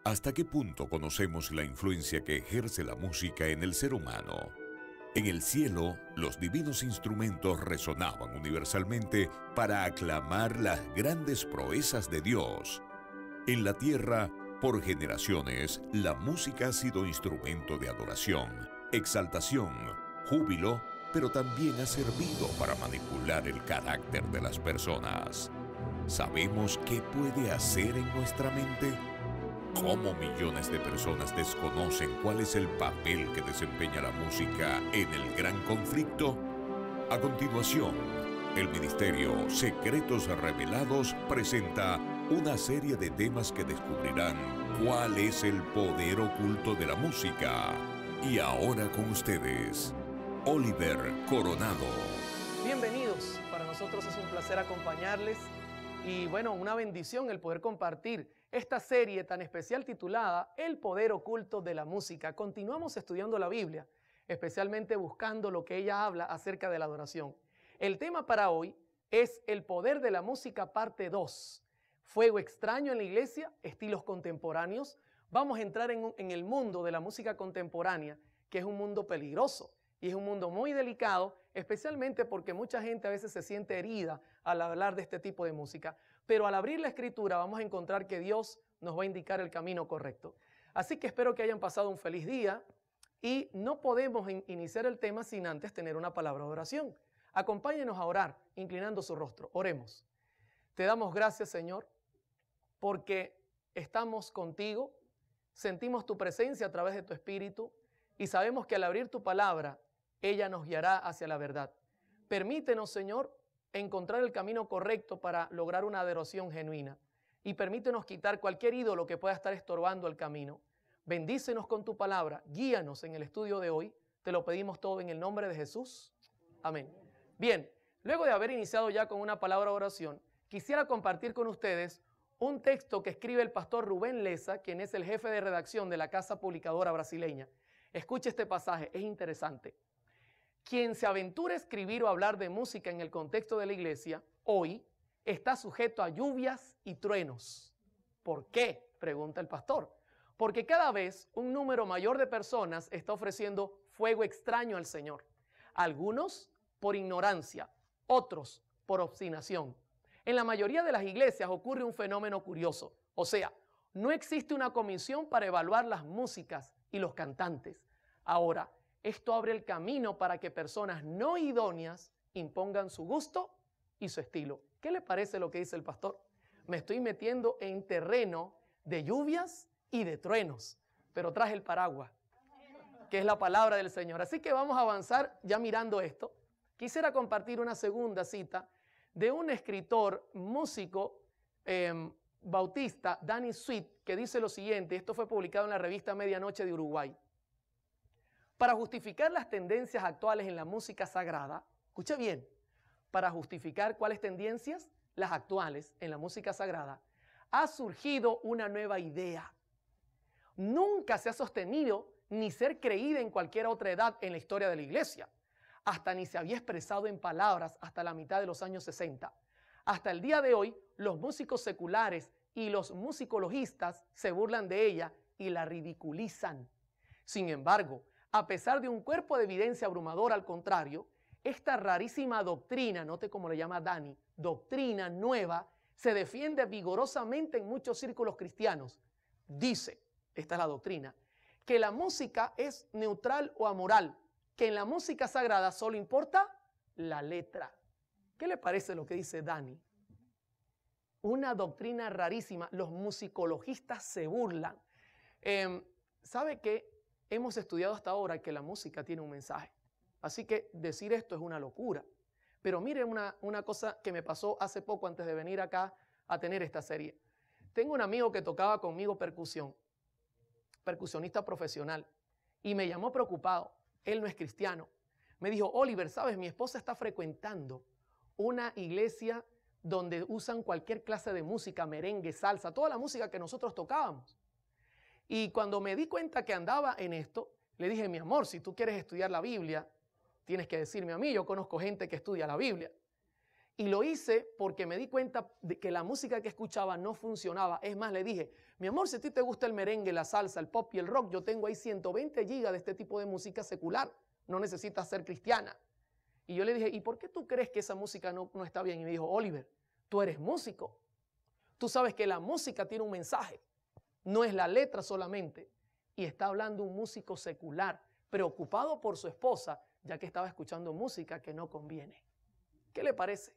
¿Hasta qué punto conocemos la influencia que ejerce la música en el ser humano? En el cielo, los divinos instrumentos resonaban universalmente para aclamar las grandes proezas de Dios. En la tierra, por generaciones, la música ha sido instrumento de adoración, exaltación, júbilo, pero también ha servido para manipular el carácter de las personas. ¿Sabemos qué puede hacer en nuestra mente? ¿Cómo millones de personas desconocen cuál es el papel que desempeña la música en el gran conflicto? A continuación, el Ministerio Secretos Revelados presenta una serie de temas que descubrirán cuál es el poder oculto de la música. Y ahora con ustedes, Oliver Coronado. Bienvenidos, para nosotros es un placer acompañarles y bueno, una bendición el poder compartir esta serie tan especial titulada El poder oculto de la música. Continuamos estudiando la Biblia, especialmente buscando lo que ella habla acerca de la adoración. El tema para hoy es el poder de la música parte 2. Fuego extraño en la iglesia, estilos contemporáneos. Vamos a entrar en el mundo de la música contemporánea, que es un mundo peligroso. Y es un mundo muy delicado, especialmente porque mucha gente a veces se siente herida al hablar de este tipo de música. Pero al abrir la Escritura vamos a encontrar que Dios nos va a indicar el camino correcto. Así que espero que hayan pasado un feliz día y no podemos iniciar el tema sin antes tener una palabra de oración. Acompáñenos a orar, inclinando su rostro. Oremos. Te damos gracias, Señor, porque estamos contigo, sentimos tu presencia a través de tu Espíritu y sabemos que al abrir tu palabra, ella nos guiará hacia la verdad. Permítenos, Señor, encontrar el camino correcto para lograr una adoración genuina. Y permítenos quitar cualquier ídolo que pueda estar estorbando el camino. Bendícenos con tu palabra. Guíanos en el estudio de hoy. Te lo pedimos todo en el nombre de Jesús. Amén. Bien, luego de haber iniciado ya con una palabra de oración, quisiera compartir con ustedes un texto que escribe el pastor Rubén Leza, quien es el jefe de redacción de la Casa Publicadora Brasileña. Escuche este pasaje, es interesante. Quien se aventura a escribir o hablar de música en el contexto de la iglesia, hoy está sujeto a lluvias y truenos. ¿Por qué?, pregunta el pastor. Porque cada vez un número mayor de personas está ofreciendo fuego extraño al Señor. Algunos por ignorancia, otros por obstinación. En la mayoría de las iglesias ocurre un fenómeno curioso. O sea, no existe una comisión para evaluar las músicas y los cantantes. Ahora, esto abre el camino para que personas no idóneas impongan su gusto y su estilo. ¿Qué le parece lo que dice el pastor? Me estoy metiendo en terreno de lluvias y de truenos, pero traje el paraguas, que es la palabra del Señor. Así que vamos a avanzar ya mirando esto. Quisiera compartir una segunda cita de un escritor, músico bautista, Danny Sweet, que dice lo siguiente. Esto fue publicado en la revista Medianoche de Uruguay. Para justificar las tendencias actuales en la música sagrada, escuche bien, para justificar cuáles tendencias, las actuales en la música sagrada, ha surgido una nueva idea. Nunca se ha sostenido ni ser creída en cualquier otra edad en la historia de la iglesia. Hasta ni se había expresado en palabras hasta la mitad de los años 60. Hasta el día de hoy, los músicos seculares y los musicologistas se burlan de ella y la ridiculizan. Sin embargo, a pesar de un cuerpo de evidencia abrumador, al contrario, esta rarísima doctrina, note cómo le llama Dani, doctrina nueva, se defiende vigorosamente en muchos círculos cristianos. Dice, esta es la doctrina, que la música es neutral o amoral, que en la música sagrada solo importa la letra. ¿Qué le parece lo que dice Dani? Una doctrina rarísima, los musicologistas se burlan. ¿Sabe qué? Hemos estudiado hasta ahora que la música tiene un mensaje. Así que decir esto es una locura. Pero mire una cosa que me pasó hace poco antes de venir acá a tener esta serie. Tengo un amigo que tocaba conmigo percusión, percusionista profesional, y me llamó preocupado. Él no es cristiano. Me dijo, Oliver, ¿sabes? Mi esposa está frecuentando una iglesia donde usan cualquier clase de música, merengue, salsa, toda la música que nosotros tocábamos. Y cuando me di cuenta que andaba en esto, le dije, mi amor, si tú quieres estudiar la Biblia, tienes que decirme a mí, yo conozco gente que estudia la Biblia. Y lo hice porque me di cuenta de que la música que escuchaba no funcionaba. Es más, le dije, mi amor, si a ti te gusta el merengue, la salsa, el pop y el rock, yo tengo ahí 120 gigas de este tipo de música secular. No necesitas ser cristiana. Y yo le dije, ¿y por qué tú crees que esa música no está bien? Y me dijo, Oliver, tú eres músico. Tú sabes que la música tiene un mensaje. No es la letra solamente. Y está hablando un músico secular, preocupado por su esposa, ya que estaba escuchando música que no conviene. ¿Qué le parece?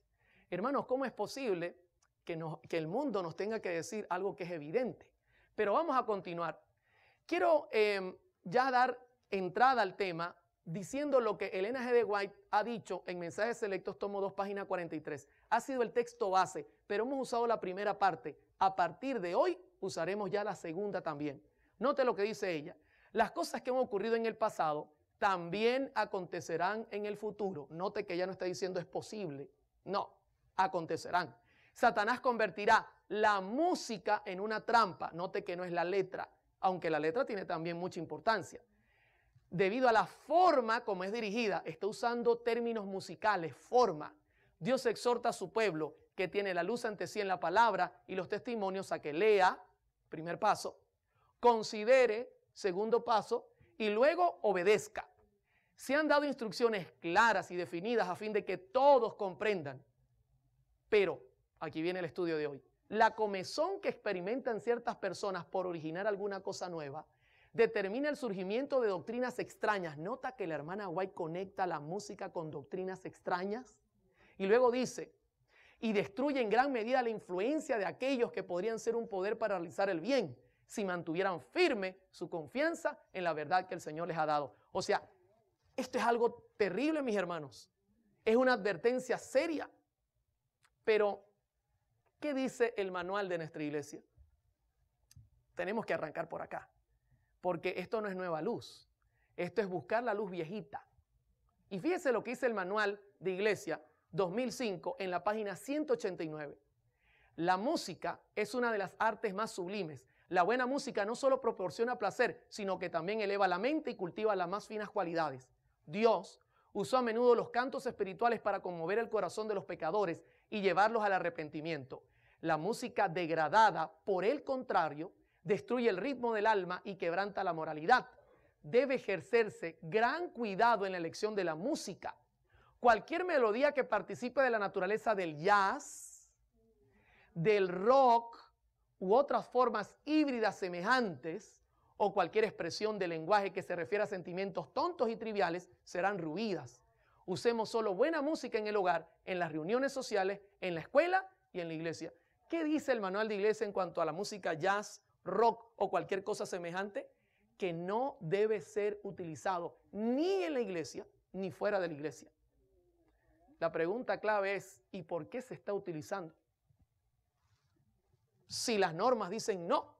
Hermanos, ¿cómo es posible que el mundo nos tenga que decir algo que es evidente? Pero vamos a continuar. Quiero ya dar entrada al tema diciendo lo que Elena G. de White ha dicho en Mensajes Selectos, tomo 2, página 43. Ha sido el texto base, pero hemos usado la primera parte. A partir de hoy usaremos ya la segunda también. Note lo que dice ella. Las cosas que han ocurrido en el pasado también acontecerán en el futuro. Note que ella no está diciendo es posible. No, acontecerán. Satanás convertirá la música en una trampa. Note que no es la letra, aunque la letra tiene también mucha importancia. Debido a la forma como es dirigida, está usando términos musicales, forma. Dios exhorta a su pueblo que tiene la luz ante sí en la palabra y los testimonios a que lea, primer paso, considere, segundo paso, y luego obedezca. Se han dado instrucciones claras y definidas a fin de que todos comprendan. Pero, aquí viene el estudio de hoy, la comezón que experimentan ciertas personas por originar alguna cosa nueva determina el surgimiento de doctrinas extrañas. Nota que la hermana White conecta la música con doctrinas extrañas. Y luego dice, y destruye en gran medida la influencia de aquellos que podrían ser un poder para realizar el bien, si mantuvieran firme su confianza en la verdad que el Señor les ha dado. O sea, esto es algo terrible, mis hermanos. Es una advertencia seria. Pero, ¿qué dice el manual de nuestra iglesia? Tenemos que arrancar por acá. Porque esto no es nueva luz. Esto es buscar la luz viejita. Y fíjese lo que dice el manual de iglesia 2005 en la página 189. La música es una de las artes más sublimes. La buena música no solo proporciona placer, sino que también eleva la mente y cultiva las más finas cualidades. Dios usó a menudo los cantos espirituales para conmover el corazón de los pecadores y llevarlos al arrepentimiento. La música degradada, por el contrario, destruye el ritmo del alma y quebranta la moralidad. Debe ejercerse gran cuidado en la elección de la música. Cualquier melodía que participe de la naturaleza del jazz, del rock u otras formas híbridas semejantes, o cualquier expresión de lenguaje que se refiera a sentimientos tontos y triviales, serán ruidas. Usemos solo buena música en el hogar, en las reuniones sociales, en la escuela y en la iglesia. ¿Qué dice el manual de iglesia en cuanto a la música jazz, rock o cualquier cosa semejante? Que no debe ser utilizado ni en la iglesia ni fuera de la iglesia. La pregunta clave es, ¿y por qué se está utilizando? Si las normas dicen no.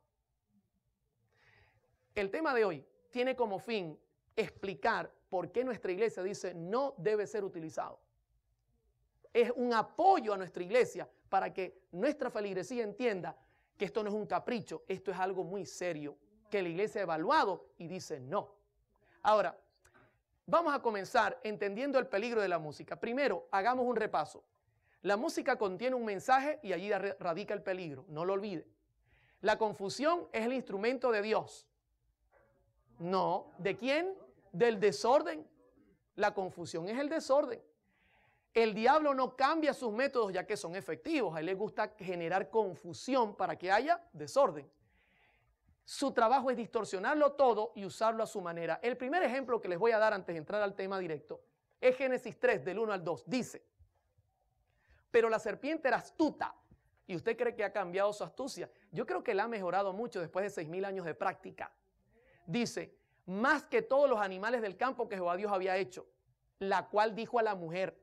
El tema de hoy tiene como fin explicar por qué nuestra iglesia dice no debe ser utilizado. Es un apoyo a nuestra iglesia para que nuestra feligresía entienda que esto no es un capricho, esto es algo muy serio, que la iglesia ha evaluado y dice no. Ahora, vamos a comenzar entendiendo el peligro de la música. Primero, hagamos un repaso. La música contiene un mensaje y allí radica el peligro, no lo olvide. La confusión es el instrumento de Dios. No, ¿de quién? Del desorden. La confusión es el desorden. El diablo no cambia sus métodos ya que son efectivos. A él le gusta generar confusión para que haya desorden. Su trabajo es distorsionarlo todo y usarlo a su manera. El primer ejemplo que les voy a dar antes de entrar al tema directo es Génesis 3, del 1 al 2. Dice, pero la serpiente era astuta. ¿Y usted cree que ha cambiado su astucia? Yo creo que la ha mejorado mucho después de 6,000 años de práctica. Dice, más que todos los animales del campo que Jehová Dios había hecho, la cual dijo a la mujer,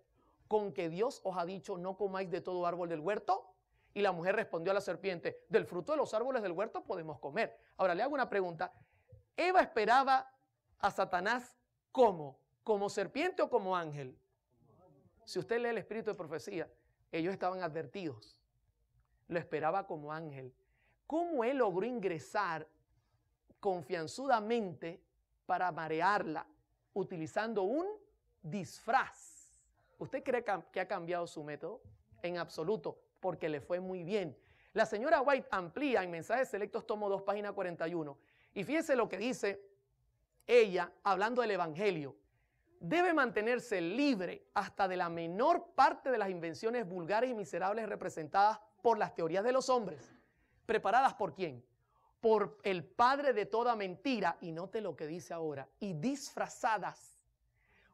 ¿con que Dios os ha dicho no comáis de todo árbol del huerto? Y la mujer respondió a la serpiente, del fruto de los árboles del huerto podemos comer. Ahora le hago una pregunta. ¿Eva esperaba a Satanás cómo? ¿Como serpiente o como ángel? Si usted lee el espíritu de profecía, ellos estaban advertidos. Lo esperaba como ángel. ¿Cómo él logró ingresar confianzudamente para marearla utilizando un disfraz? ¿Usted cree que ha cambiado su método? en absoluto, porque le fue muy bien. La señora White amplía en Mensajes Selectos, tomo 2, página 41. Y fíjese lo que dice ella, hablando del evangelio. Debe mantenerse libre hasta de la menor parte de las invenciones vulgares y miserables representadas por las teorías de los hombres. ¿Preparadas por quién? Por el padre de toda mentira, y note lo que dice ahora, y disfrazadas,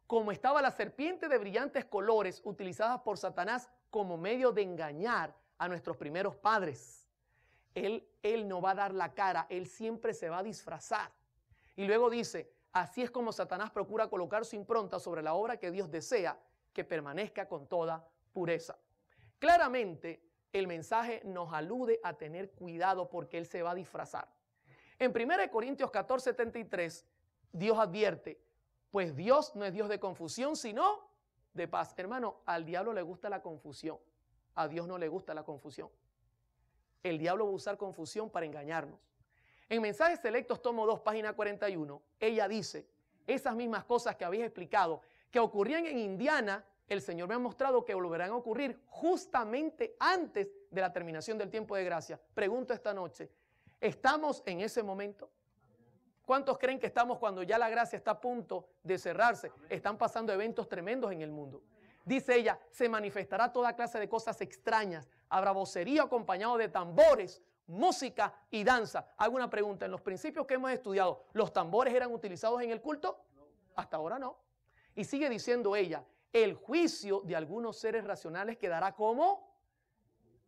como estaba la serpiente de brillantes colores utilizada por Satanás como medio de engañar a nuestros primeros padres. Él no va a dar la cara, él siempre se va a disfrazar. Y luego dice, así es como Satanás procura colocar su impronta sobre la obra que Dios desea que permanezca con toda pureza. Claramente, el mensaje nos alude a tener cuidado porque él se va a disfrazar. En 1 Corintios 14:73, Dios advierte, pues Dios no es Dios de confusión, sino de paz. Hermano, al diablo le gusta la confusión, a Dios no le gusta la confusión. El diablo va a usar confusión para engañarnos. En Mensajes Selectos, tomo 2, página 41, ella dice, esas mismas cosas que habéis explicado, que ocurrían en Indiana, el Señor me ha mostrado que volverán a ocurrir justamente antes de la terminación del tiempo de gracia. Pregunto esta noche, ¿estamos en ese momento? ¿Cuántos creen que estamos cuando ya la gracia está a punto de cerrarse? Están pasando eventos tremendos en el mundo. Dice ella, se manifestará toda clase de cosas extrañas. Habrá vocerío acompañado de tambores, música y danza. Hago una pregunta, en los principios que hemos estudiado, ¿los tambores eran utilizados en el culto? Hasta ahora no. Y sigue diciendo ella, el juicio de algunos seres racionales quedará como.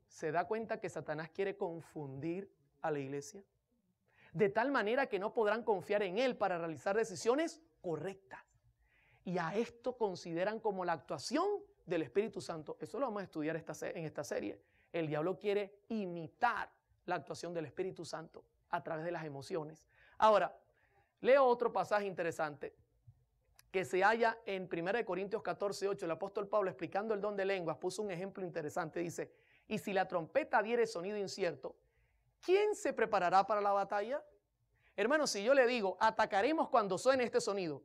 ¿Se da cuenta que Satanás quiere confundir a la iglesia? De tal manera que no podrán confiar en él para realizar decisiones correctas. Y a esto consideran como la actuación del Espíritu Santo. Eso lo vamos a estudiar en esta serie. El diablo quiere imitar la actuación del Espíritu Santo a través de las emociones. Ahora, leo otro pasaje interesante que se halla en 1 Corintios 14:8. El apóstol Pablo, explicando el don de lenguas, puso un ejemplo interesante. Dice, y si la trompeta diere sonido incierto, ¿quién se preparará para la batalla? Hermano, si yo le digo, atacaremos cuando suene este sonido.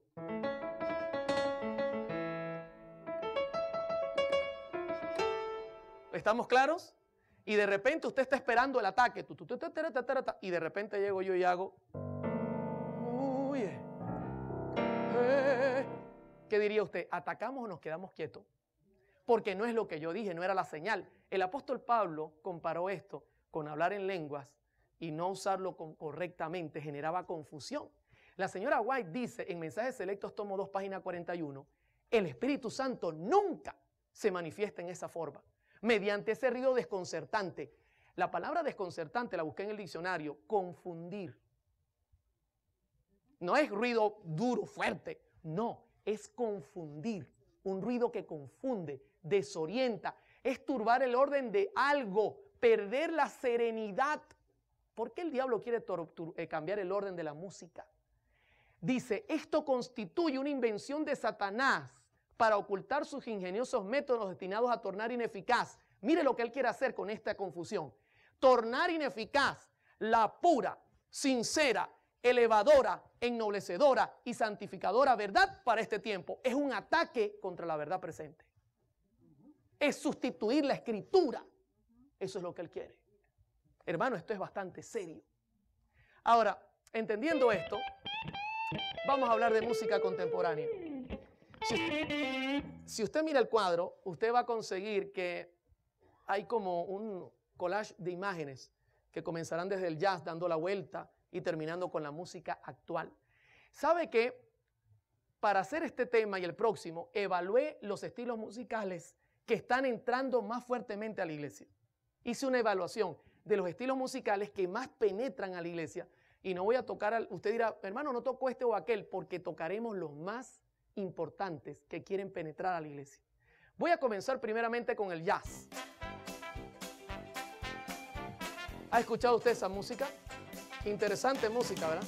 ¿Estamos claros? Y de repente usted está esperando el ataque. Y de repente llego yo y hago. ¿Qué diría usted? ¿Atacamos o nos quedamos quietos? Porque no es lo que yo dije, no era la señal. El apóstol Pablo comparó esto con hablar en lenguas y no usarlo correctamente, generaba confusión. La señora White dice en Mensajes Selectos, tomo 2, página 41, el Espíritu Santo nunca se manifiesta en esa forma, mediante ese ruido desconcertante. La palabra desconcertante la busqué en el diccionario, confundir. No es ruido duro, fuerte, no, es confundir. Un ruido que confunde, desorienta, es turbar el orden de algo, perder la serenidad. ¿Por qué el diablo quiere cambiar el orden de la música? Dice, esto constituye una invención de Satanás para ocultar sus ingeniosos métodos destinados a tornar ineficaz. Mire lo que él quiere hacer con esta confusión. Tornar ineficaz la pura, sincera, elevadora, ennoblecedora y santificadora verdad para este tiempo. Es un ataque contra la verdad presente. Es sustituir la escritura. Eso es lo que él quiere. Hermano, esto es bastante serio. Ahora, entendiendo esto, vamos a hablar de música contemporánea. Si usted mira el cuadro, usted va a conseguir que hay como un collage de imágenes que comenzarán desde el jazz dando la vuelta y terminando con la música actual. ¿Sabe qué? Para hacer este tema y el próximo, evalué los estilos musicales que están entrando más fuertemente a la iglesia. Hice una evaluación de los estilos musicales que más penetran a la iglesia y no voy a tocar, usted dirá, hermano, no toco este o aquel, porque tocaremos los más importantes que quieren penetrar a la iglesia. Voy a comenzar primeramente con el jazz. ¿Ha escuchado usted esa música? Interesante música, ¿verdad?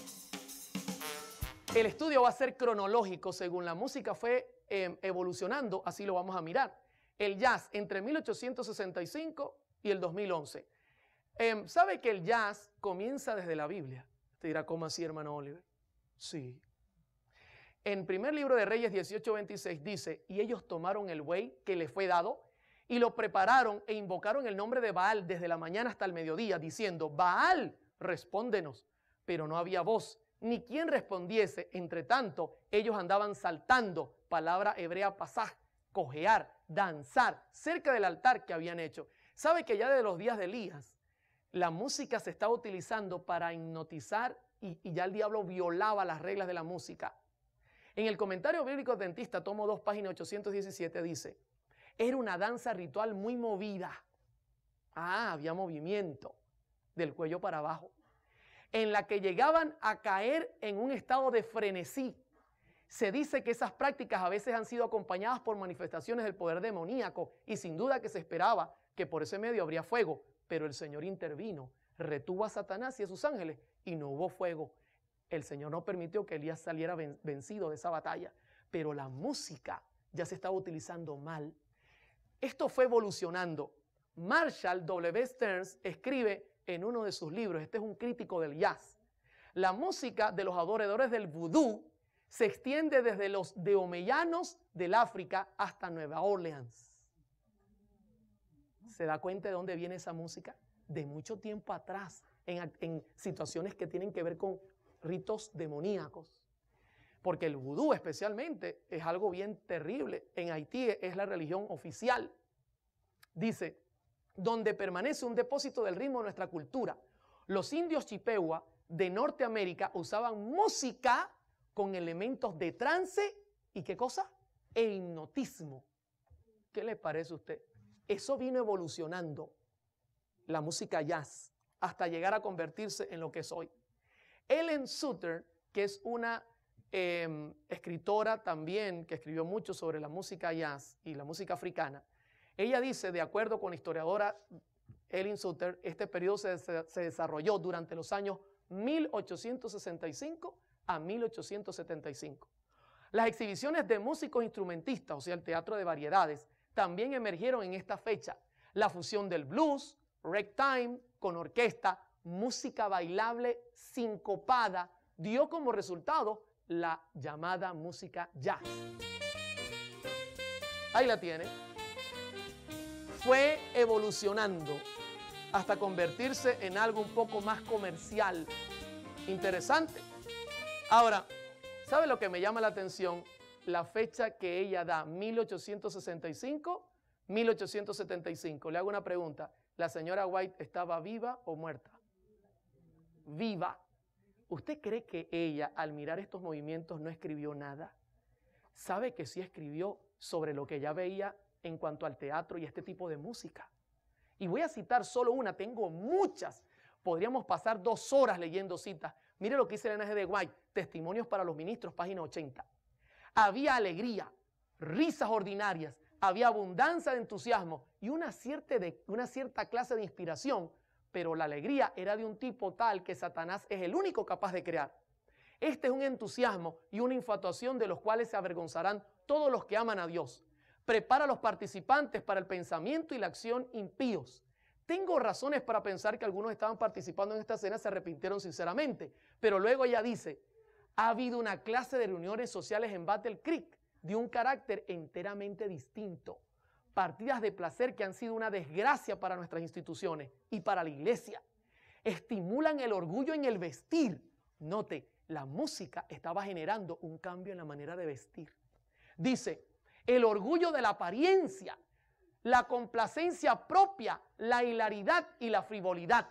El estudio va a ser cronológico, según la música fue evolucionando, así lo vamos a mirar. El jazz entre 1865 y el 2011. ¿Sabe que el jazz comienza desde la Biblia? Te dirá, ¿cómo así, hermano Oliver? Sí. En primer libro de Reyes 18:26 dice, y ellos tomaron el buey que les fue dado y lo prepararon e invocaron el nombre de Baal desde la mañana hasta el mediodía, diciendo: Baal, respóndenos. Pero no había voz, ni quien respondiese. Entre tanto, ellos andaban saltando, palabra hebrea pasaj, cojear, danzar, cerca del altar que habían hecho. ¿Sabe que ya desde los días de Elías, la música se estaba utilizando para hipnotizar y ya el diablo violaba las reglas de la música? En el comentario bíblico adventista, tomo 2, página 817, dice: era una danza ritual muy movida. Había movimiento del cuello para abajo, en la que llegaban a caer en un estado de frenesí. Se dice que esas prácticas a veces han sido acompañadas por manifestaciones del poder demoníaco y sin duda que se esperaba que por ese medio habría fuego, pero el Señor intervino, retuvo a Satanás y a sus ángeles y no hubo fuego. El Señor no permitió que Elías saliera vencido de esa batalla, pero la música ya se estaba utilizando mal. Esto fue evolucionando. Marshall W. Stearns escribe en uno de sus libros, este es un crítico del jazz: la música de los adoradores del vudú se extiende desde los deomeyanos del África hasta Nueva Orleans. ¿Se da cuenta de dónde viene esa música? De mucho tiempo atrás, en situaciones que tienen que ver con ritos demoníacos. Porque el vudú especialmente es algo bien terrible. En Haití es la religión oficial. Dice: donde permanece un depósito del ritmo de nuestra cultura. Los indios Chippewa de Norteamérica usaban música con elementos de trance y ¿qué cosa? E hipnotismo. ¿Qué le parece a usted? Eso vino evolucionando, la música jazz, hasta llegar a convertirse en lo que es hoy. Helen Suter, que es una escritora también que escribió mucho sobre la música jazz y la música africana, ella dice, de acuerdo con la historiadora Helen Suter, este periodo se desarrolló durante los años 1865 a 1875. Las exhibiciones de músicos instrumentistas, o sea, el teatro de variedades, también emergieron en esta fecha. La fusión del blues, ragtime, con orquesta, música bailable sincopada, dio como resultado la llamada música jazz. Ahí la tiene. Fue evolucionando hasta convertirse en algo un poco más comercial. Interesante. Ahora, ¿sabe lo que me llama la atención? La fecha que ella da, 1865, 1875. Le hago una pregunta. ¿La señora White estaba viva o muerta? Viva. ¿Usted cree que ella, al mirar estos movimientos, no escribió nada? ¿Sabe que sí escribió sobre lo que ella veía en cuanto al teatro y este tipo de música? Y voy a citar solo una, tengo muchas. Podríamos pasar 2 horas leyendo citas. Mire lo que dice Elena G. de White, Testimonios para los Ministros, página 80. Había alegría, risas ordinarias, había abundancia de entusiasmo y una cierta clase de inspiración, pero la alegría era de un tipo tal que Satanás es el único capaz de crear. Este es un entusiasmo y una infatuación de los cuales se avergonzarán todos los que aman a Dios. Prepara a los participantes para el pensamiento y la acción impíos. Tengo razones para pensar que algunos estaban participando en esta cena se arrepintieron sinceramente, pero luego ella dice: ha habido una clase de reuniones sociales en Battle Creek de un carácter enteramente distinto. Partidas de placer que han sido una desgracia para nuestras instituciones y para la iglesia. Estimulan el orgullo en el vestir. Note, la música estaba generando un cambio en la manera de vestir. Dice, el orgullo de la apariencia, la complacencia propia, la hilaridad y la frivolidad.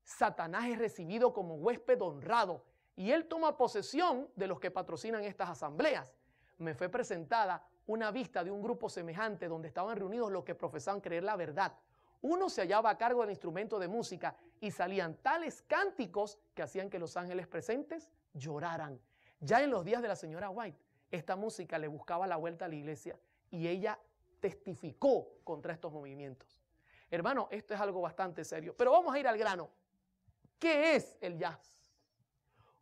Satanás es recibido como huésped honrado y él toma posesión de los que patrocinan estas asambleas. Me fue presentada una vista de un grupo semejante donde estaban reunidos los que profesaban creer la verdad. Uno se hallaba a cargo del instrumento de música y salían tales cánticos que hacían que los ángeles presentes lloraran. Ya en los días de la señora White, esta música le buscaba la vuelta a la iglesia y ella testificó contra estos movimientos. Hermano, esto es algo bastante serio, pero vamos a ir al grano. ¿Qué es el jazz?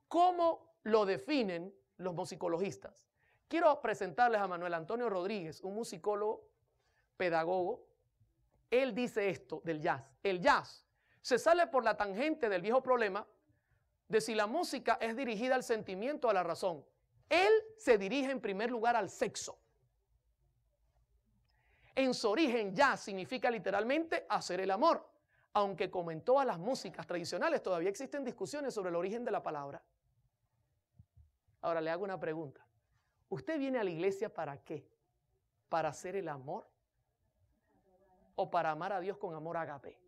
¿Cómo lo definen los musicologistas? Quiero presentarles a Manuel Antonio Rodríguez, un musicólogo, pedagogo. Él dice esto del jazz. El jazz se sale por la tangente del viejo problema de si la música es dirigida al sentimiento o a la razón. Él se dirige en primer lugar al sexo. En su origen, jazz significa literalmente hacer el amor, aunque como en todas las músicas tradicionales todavía existen discusiones sobre el origen de la palabra. Ahora le hago una pregunta. ¿Usted viene a la iglesia para qué? ¿Para hacer el amor? ¿O para amar a Dios con amor agape?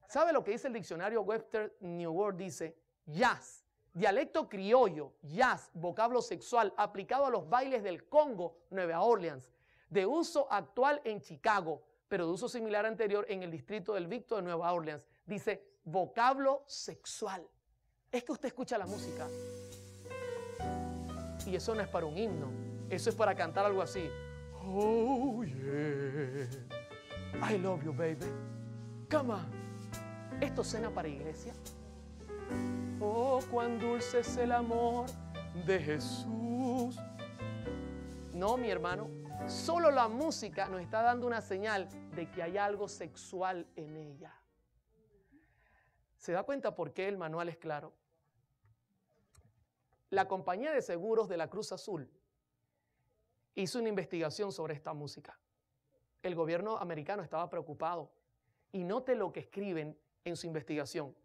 ¿Sabe lo que dice el diccionario Webster New World? Dice, jazz, dialecto criollo, jazz, vocablo sexual, aplicado a los bailes del Congo, Nueva Orleans, de uso actual en Chicago, pero de uso similar anterior en el distrito del Victor de Nueva Orleans. Dice, vocablo sexual. Es que usted escucha la música y eso no es para un himno, eso es para cantar algo así. Oh yeah, I love you baby, come on. ¿Esto suena para iglesia? Oh, cuán dulce es el amor de Jesús. No, mi hermano, solo la música nos está dando una señal de que hay algo sexual en ella. ¿Se da cuenta por qué el manual es claro? La compañía de seguros de la Cruz Azul hizo una investigación sobre esta música. El gobierno americano estaba preocupado y note lo que escriben en su investigación.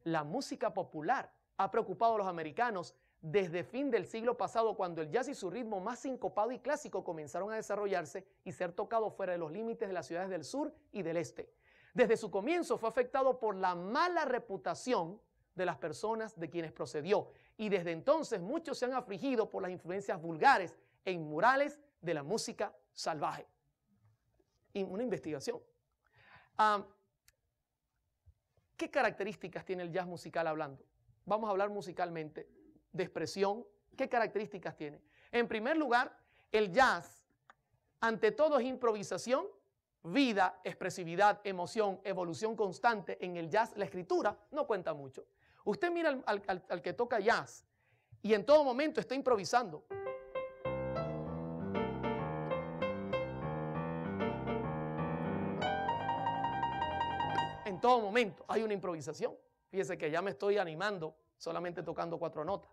La música popular ha preocupado a los americanos desde fin del siglo pasado, cuando el jazz y su ritmo más sincopado y clásico comenzaron a desarrollarse y ser tocados fuera de los límites de las ciudades del sur y del este. Desde su comienzo fue afectado por la mala reputación de las personas de quienes procedió, y desde entonces muchos se han afligido por las influencias vulgares e inmorales de la música salvaje. Y una investigación. ¿Qué características tiene el jazz musical hablando? Vamos a hablar musicalmente de expresión. ¿Qué características tiene? En primer lugar, el jazz, ante todo, es improvisación, vida, expresividad, emoción, evolución constante. En el jazz la escritura no cuenta mucho. Usted mira al que toca jazz y en todo momento está improvisando. En todo momento hay una improvisación. Fíjese que ya me estoy animando solamente tocando 4 notas.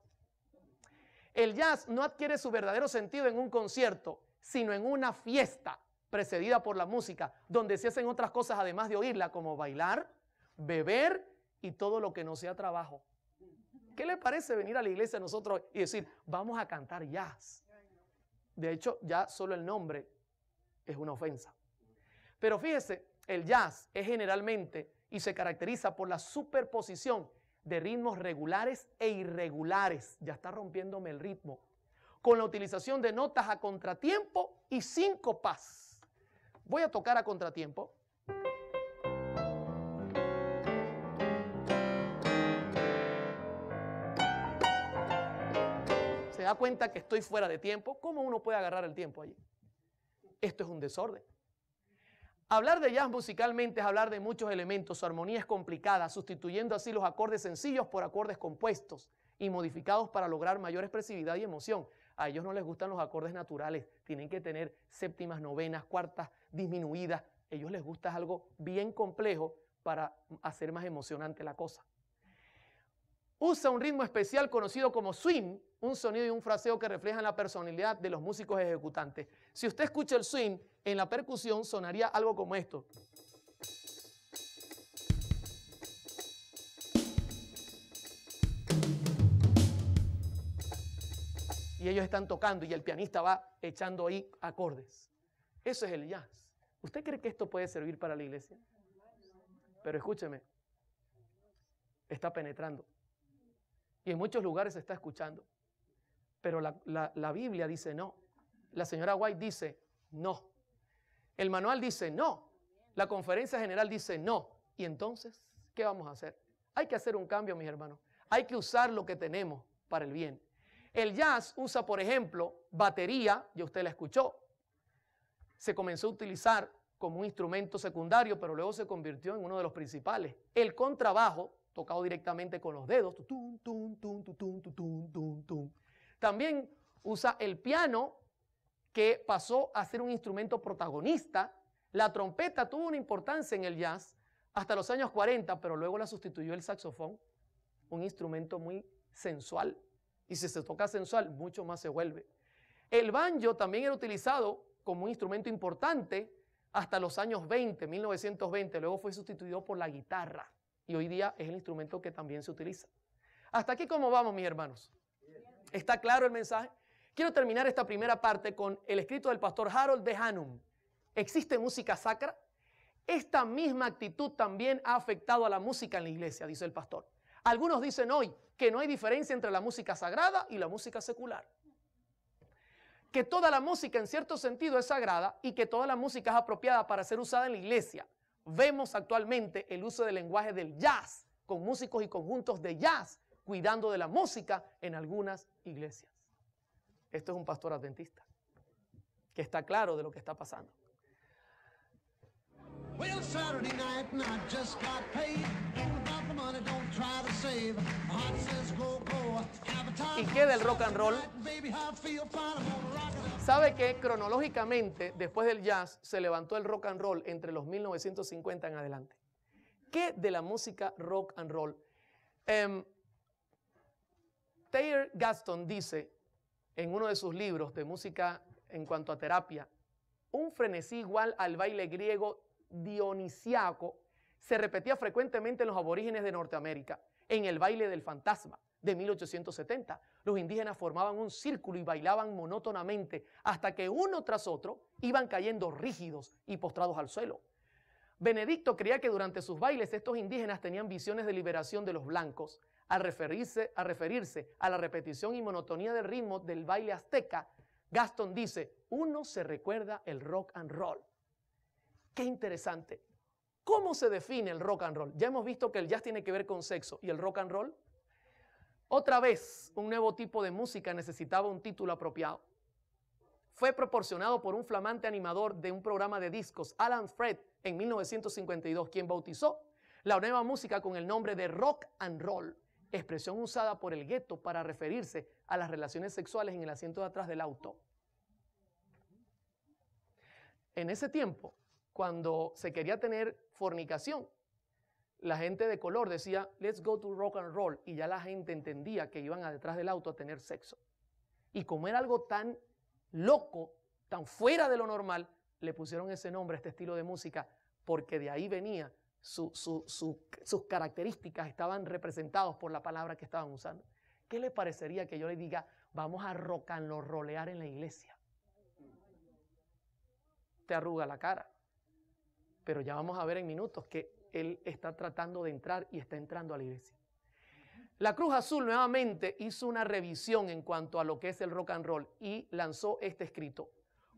El jazz no adquiere su verdadero sentido en un concierto, sino en una fiesta precedida por la música, donde se hacen otras cosas además de oírla, como bailar, beber y todo lo que no sea trabajo. ¿Qué le parece venir a la iglesia a nosotros y decir, vamos a cantar jazz? De hecho, ya solo el nombre es una ofensa. Pero fíjese, el jazz es generalmente y se caracteriza por la superposición de ritmos regulares e irregulares. Ya está rompiéndome el ritmo. Con la utilización de notas a contratiempo y síncopas. Voy a tocar a contratiempo. ¿Se da cuenta que estoy fuera de tiempo? ¿Cómo uno puede agarrar el tiempo allí? Esto es un desorden. Hablar de jazz musicalmente es hablar de muchos elementos. Su armonía es complicada, sustituyendo así los acordes sencillos por acordes compuestos y modificados para lograr mayor expresividad y emoción. A ellos no les gustan los acordes naturales, tienen que tener séptimas, novenas, cuartas, disminuidas. A ellos les gusta algo bien complejo para hacer más emocionante la cosa. Usa un ritmo especial conocido como swing, un sonido y un fraseo que reflejan la personalidad de los músicos ejecutantes. Si usted escucha el swing, en la percusión sonaría algo como esto. Y ellos están tocando y el pianista va echando ahí acordes. Eso es el jazz. ¿Usted cree que esto puede servir para la iglesia? Pero escúcheme, está penetrando. Y en muchos lugares se está escuchando. Pero la Biblia dice no. La señora White dice no. El manual dice no. La conferencia general dice no. Y entonces, ¿qué vamos a hacer? Hay que hacer un cambio, mis hermanos. Hay que usar lo que tenemos para el bien. El jazz usa, por ejemplo, batería. Ya usted la escuchó. Se comenzó a utilizar como un instrumento secundario, pero luego se convirtió en uno de los principales. El contrabajo, tocado directamente con los dedos. También usa el piano, que pasó a ser un instrumento protagonista. La trompeta tuvo una importancia en el jazz hasta los años 40, pero luego la sustituyó el saxofón, un instrumento muy sensual. Y si se toca sensual, mucho más se vuelve. El banjo también era utilizado como un instrumento importante hasta los años 20, 1920. Luego fue sustituido por la guitarra y hoy día es el instrumento que también se utiliza. ¿Hasta aquí cómo vamos, mis hermanos? ¿Está claro el mensaje? Quiero terminar esta primera parte con el escrito del pastor Harold B. Hannum. ¿Existe música sacra? Esta misma actitud también ha afectado a la música en la iglesia, dice el pastor. Algunos dicen hoy que no hay diferencia entre la música sagrada y la música secular. Que toda la música en cierto sentido es sagrada y que toda la música es apropiada para ser usada en la iglesia. Vemos actualmente el uso del lenguaje del jazz, con músicos y conjuntos de jazz, cuidando de la música en algunas iglesias. Esto es un pastor adventista, que está claro de lo que está pasando. Well, Saturday night and I just got paid. All about the money, don't try to save. Heart says go, go. ¿Y qué del rock and roll? ¿Sabe que cronológicamente, después del jazz, se levantó el rock and roll entre los 1950 en adelante? ¿Qué de la música rock and roll? Taylor Gaston dice en uno de sus libros de música en cuanto a terapia, un frenesí igual al baile griego dionisiaco se repetía frecuentemente en los aborígenes de Norteamérica, en el baile del fantasma de 1870. Los indígenas formaban un círculo y bailaban monótonamente hasta que uno tras otro iban cayendo rígidos y postrados al suelo. Benedicto creía que durante sus bailes estos indígenas tenían visiones de liberación de los blancos. Al referirse a la repetición y monotonía del ritmo del baile azteca, Gaston dice, uno se recuerda el rock and roll. Qué interesante. ¿Cómo se define el rock and roll? Ya hemos visto que el jazz tiene que ver con sexo. ¿Y el rock and roll? Otra vez, un nuevo tipo de música necesitaba un título apropiado. Fue proporcionado por un flamante animador de un programa de discos, Alan Freed, en 1952, quien bautizó la nueva música con el nombre de rock and roll, expresión usada por el gueto para referirse a las relaciones sexuales en el asiento de atrás del auto. En ese tiempo, cuando se quería tener fornicación, la gente de color decía, let's go to rock and roll, y ya la gente entendía que iban a detrás del auto a tener sexo. Y como era algo tan loco, tan fuera de lo normal, le pusieron ese nombre a este estilo de música, porque de ahí venía, sus características estaban representadas por la palabra que estaban usando. ¿Qué le parecería que yo le diga, vamos a rock and rollear en la iglesia? Te arruga la cara. Pero ya vamos a ver en minutos que él está tratando de entrar y está entrando a la iglesia. La Cruz Azul nuevamente hizo una revisión en cuanto a lo que es el rock and roll y lanzó este escrito.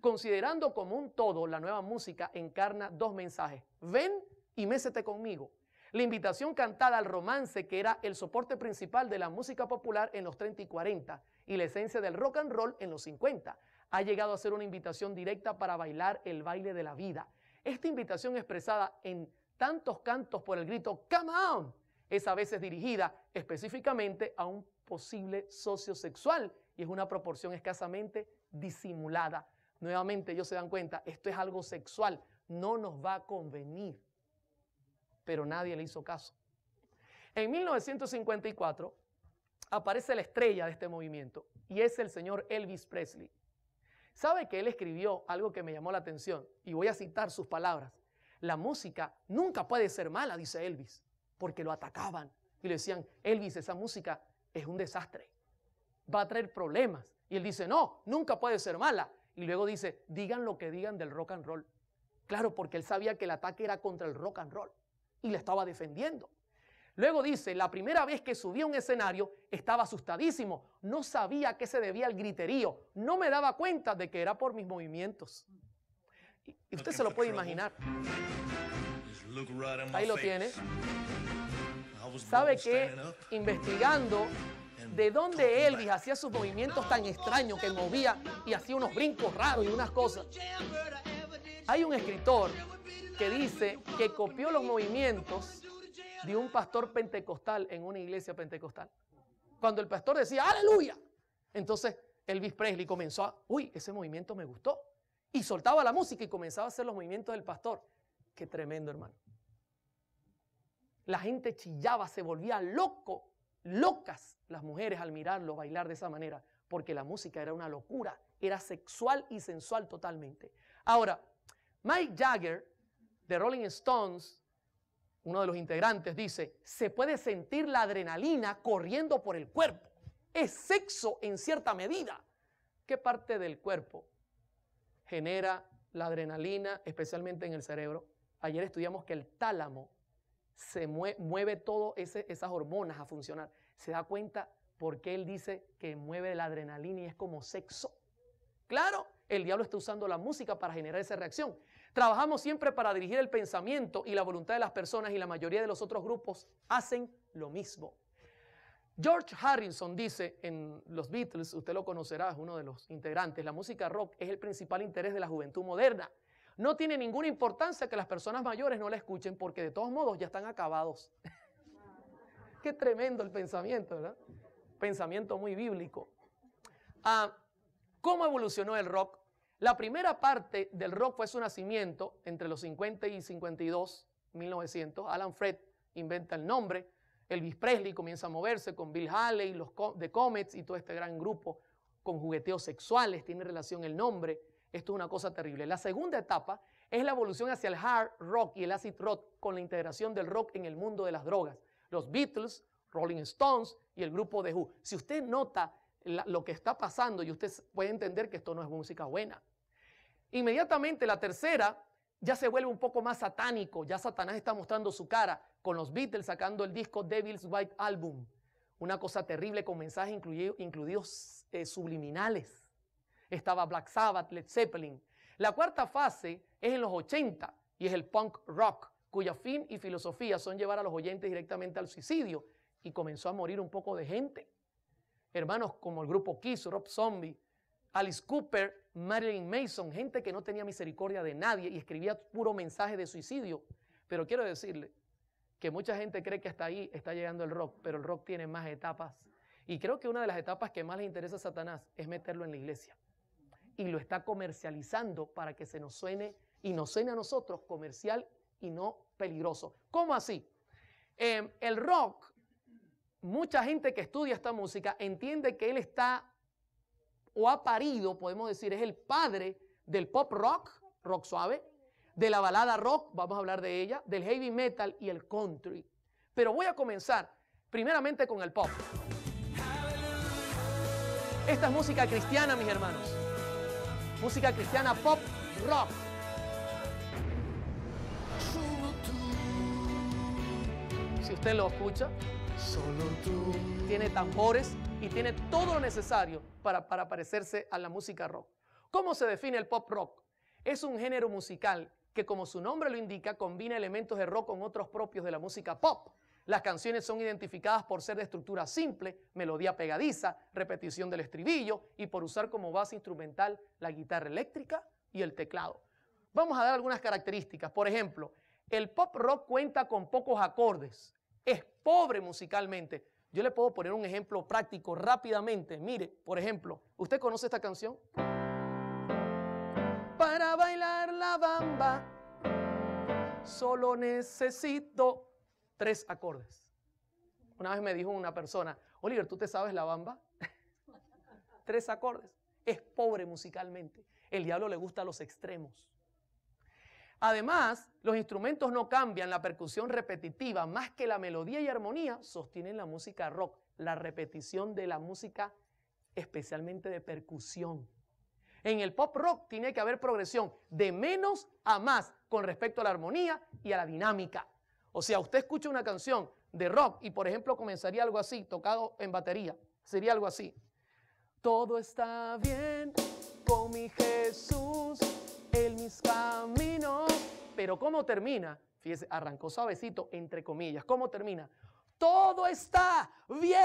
Considerando como un todo, la nueva música encarna dos mensajes. Ven y mécete conmigo. La invitación cantada al romance, que era el soporte principal de la música popular en los 30 y 40, y la esencia del rock and roll en los 50, ha llegado a ser una invitación directa para bailar el baile de la vida. Esta invitación expresada en tantos cantos por el grito "Come on" es a veces dirigida específicamente a un posible socio sexual y es una proporción escasamente disimulada. Nuevamente ellos se dan cuenta, esto es algo sexual, no nos va a convenir. Pero nadie le hizo caso. En 1954 aparece la estrella de este movimiento y es el señor Elvis Presley. ¿Sabe que él escribió algo que me llamó la atención? Y voy a citar sus palabras. La música nunca puede ser mala, dice Elvis, porque lo atacaban y le decían, Elvis, esa música es un desastre, va a traer problemas. Y él dice, no, nunca puede ser mala. Y luego dice, digan lo que digan del rock and roll. Claro, porque él sabía que el ataque era contra el rock and roll y le estaba defendiendo. Luego dice, la primera vez que subí a un escenario estaba asustadísimo, no sabía a qué se debía el griterío, no me daba cuenta de que era por mis movimientos. Y usted se lo puede imaginar. Ahí lo tiene. ¿Sabe qué? Investigando de dónde Elvis hacía sus movimientos tan extraños que movía y hacía unos brincos raros y unas cosas. Hay un escritor que dice que copió los movimientos de un pastor pentecostal en una iglesia pentecostal. Cuando el pastor decía ¡aleluya! Entonces Elvis Presley comenzó a, uy, ese movimiento me gustó. Y soltaba la música y comenzaba a hacer los movimientos del pastor. Qué tremendo, hermano. La gente chillaba, se volvía locas las mujeres al mirarlo bailar de esa manera, porque la música era una locura era sexual y sensual totalmente. Ahora, Mick Jagger, de Rolling Stones, uno de los integrantes, dice, se puede sentir la adrenalina corriendo por el cuerpo. Es sexo en cierta medida. ¿Qué parte del cuerpo genera la adrenalina, especialmente en el cerebro? Ayer estudiamos que el tálamo se mueve todas esas hormonas a funcionar. ¿Se da cuenta por qué él dice que mueve la adrenalina y es como sexo? Claro, el diablo está usando la música para generar esa reacción. Trabajamos siempre para dirigir el pensamiento y la voluntad de las personas y la mayoría de los otros grupos hacen lo mismo. George Harrison dice en los Beatles, usted lo conocerá, es uno de los integrantes, la música rock es el principal interés de la juventud moderna. No tiene ninguna importancia que las personas mayores no la escuchen porque de todos modos ya están acabados. Qué tremendo el pensamiento, ¿verdad? Pensamiento muy bíblico. ¿Cómo evolucionó el rock? La primera parte del rock fue su nacimiento entre los 50 y 52, 1900. Alan Freed inventa el nombre. Elvis Presley comienza a moverse con Bill Haley, los The Comets y todo este gran grupo con jugueteos sexuales. Tiene relación el nombre. Esto es una cosa terrible. La segunda etapa es la evolución hacia el hard rock y el acid rock con la integración del rock en el mundo de las drogas. Los Beatles, Rolling Stones y el grupo The Who. Si usted nota lo que está pasando y usted puede entender que esto no es música buena. Inmediatamente la tercera ya se vuelve un poco más satánico. Ya Satanás está mostrando su cara con los Beatles sacando el disco Devil's White Album. Una cosa terrible con mensajes incluidos subliminales. Estaba Black Sabbath, Led Zeppelin. La cuarta fase es en los 80 y es el punk rock, cuya fin y filosofía son llevar a los oyentes directamente al suicidio. Y comenzó a morir un poco de gente. Hermanos como el grupo Kiss, Rob Zombie, Alice Cooper, Marilyn Manson, gente que no tenía misericordia de nadie y escribía puro mensaje de suicidio. Pero quiero decirle que mucha gente cree que hasta ahí está llegando el rock, pero el rock tiene más etapas. Y creo que una de las etapas que más le interesa a Satanás es meterlo en la iglesia. Y lo está comercializando para que se nos suene y nos suene a nosotros comercial y no peligroso. ¿Cómo así? El rock, mucha gente que estudia esta música entiende que él está o ha parido, podemos decir, es el padre del pop rock, rock suave, de la balada rock, vamos a hablar de ella, del heavy metal y el country. Pero voy a comenzar primeramente con el pop. Esta es música cristiana, mis hermanos. Música cristiana pop rock. Si usted lo escucha, solo tú. Tiene tambores y tiene todo lo necesario para parecerse a la música rock. ¿Cómo se define el pop rock? Es un género musical que, como su nombre lo indica, combina elementos de rock con otros propios de la música pop. Las canciones son identificadas por ser de estructura simple, melodía pegadiza, repetición del estribillo y por usar como base instrumental la guitarra eléctrica y el teclado. Vamos a dar algunas características. Por ejemplo, el pop rock cuenta con pocos acordes. Es pobre musicalmente. Yo le puedo poner un ejemplo práctico rápidamente. Mire, por ejemplo, ¿usted conoce esta canción? Para bailar la bamba, solo necesito 3 acordes. Una vez me dijo una persona, Oliver, ¿tú te sabes la bamba? 3 acordes. Es pobre musicalmente. El diablo le gusta los extremos. Además, los instrumentos no cambian, la percusión repetitiva, más que la melodía y armonía, sostienen la música rock, la repetición de la música, especialmente de percusión. En el pop rock tiene que haber progresión de menos a más con respecto a la armonía y a la dinámica. O sea, usted escucha una canción de rock y, por ejemplo, comenzaría algo así, tocado en batería. Sería algo así. Todo está bien con mi Jesús en mis caminos. Pero ¿cómo termina? Fíjese, arrancó suavecito, entre comillas. ¿Cómo termina? Todo está bien.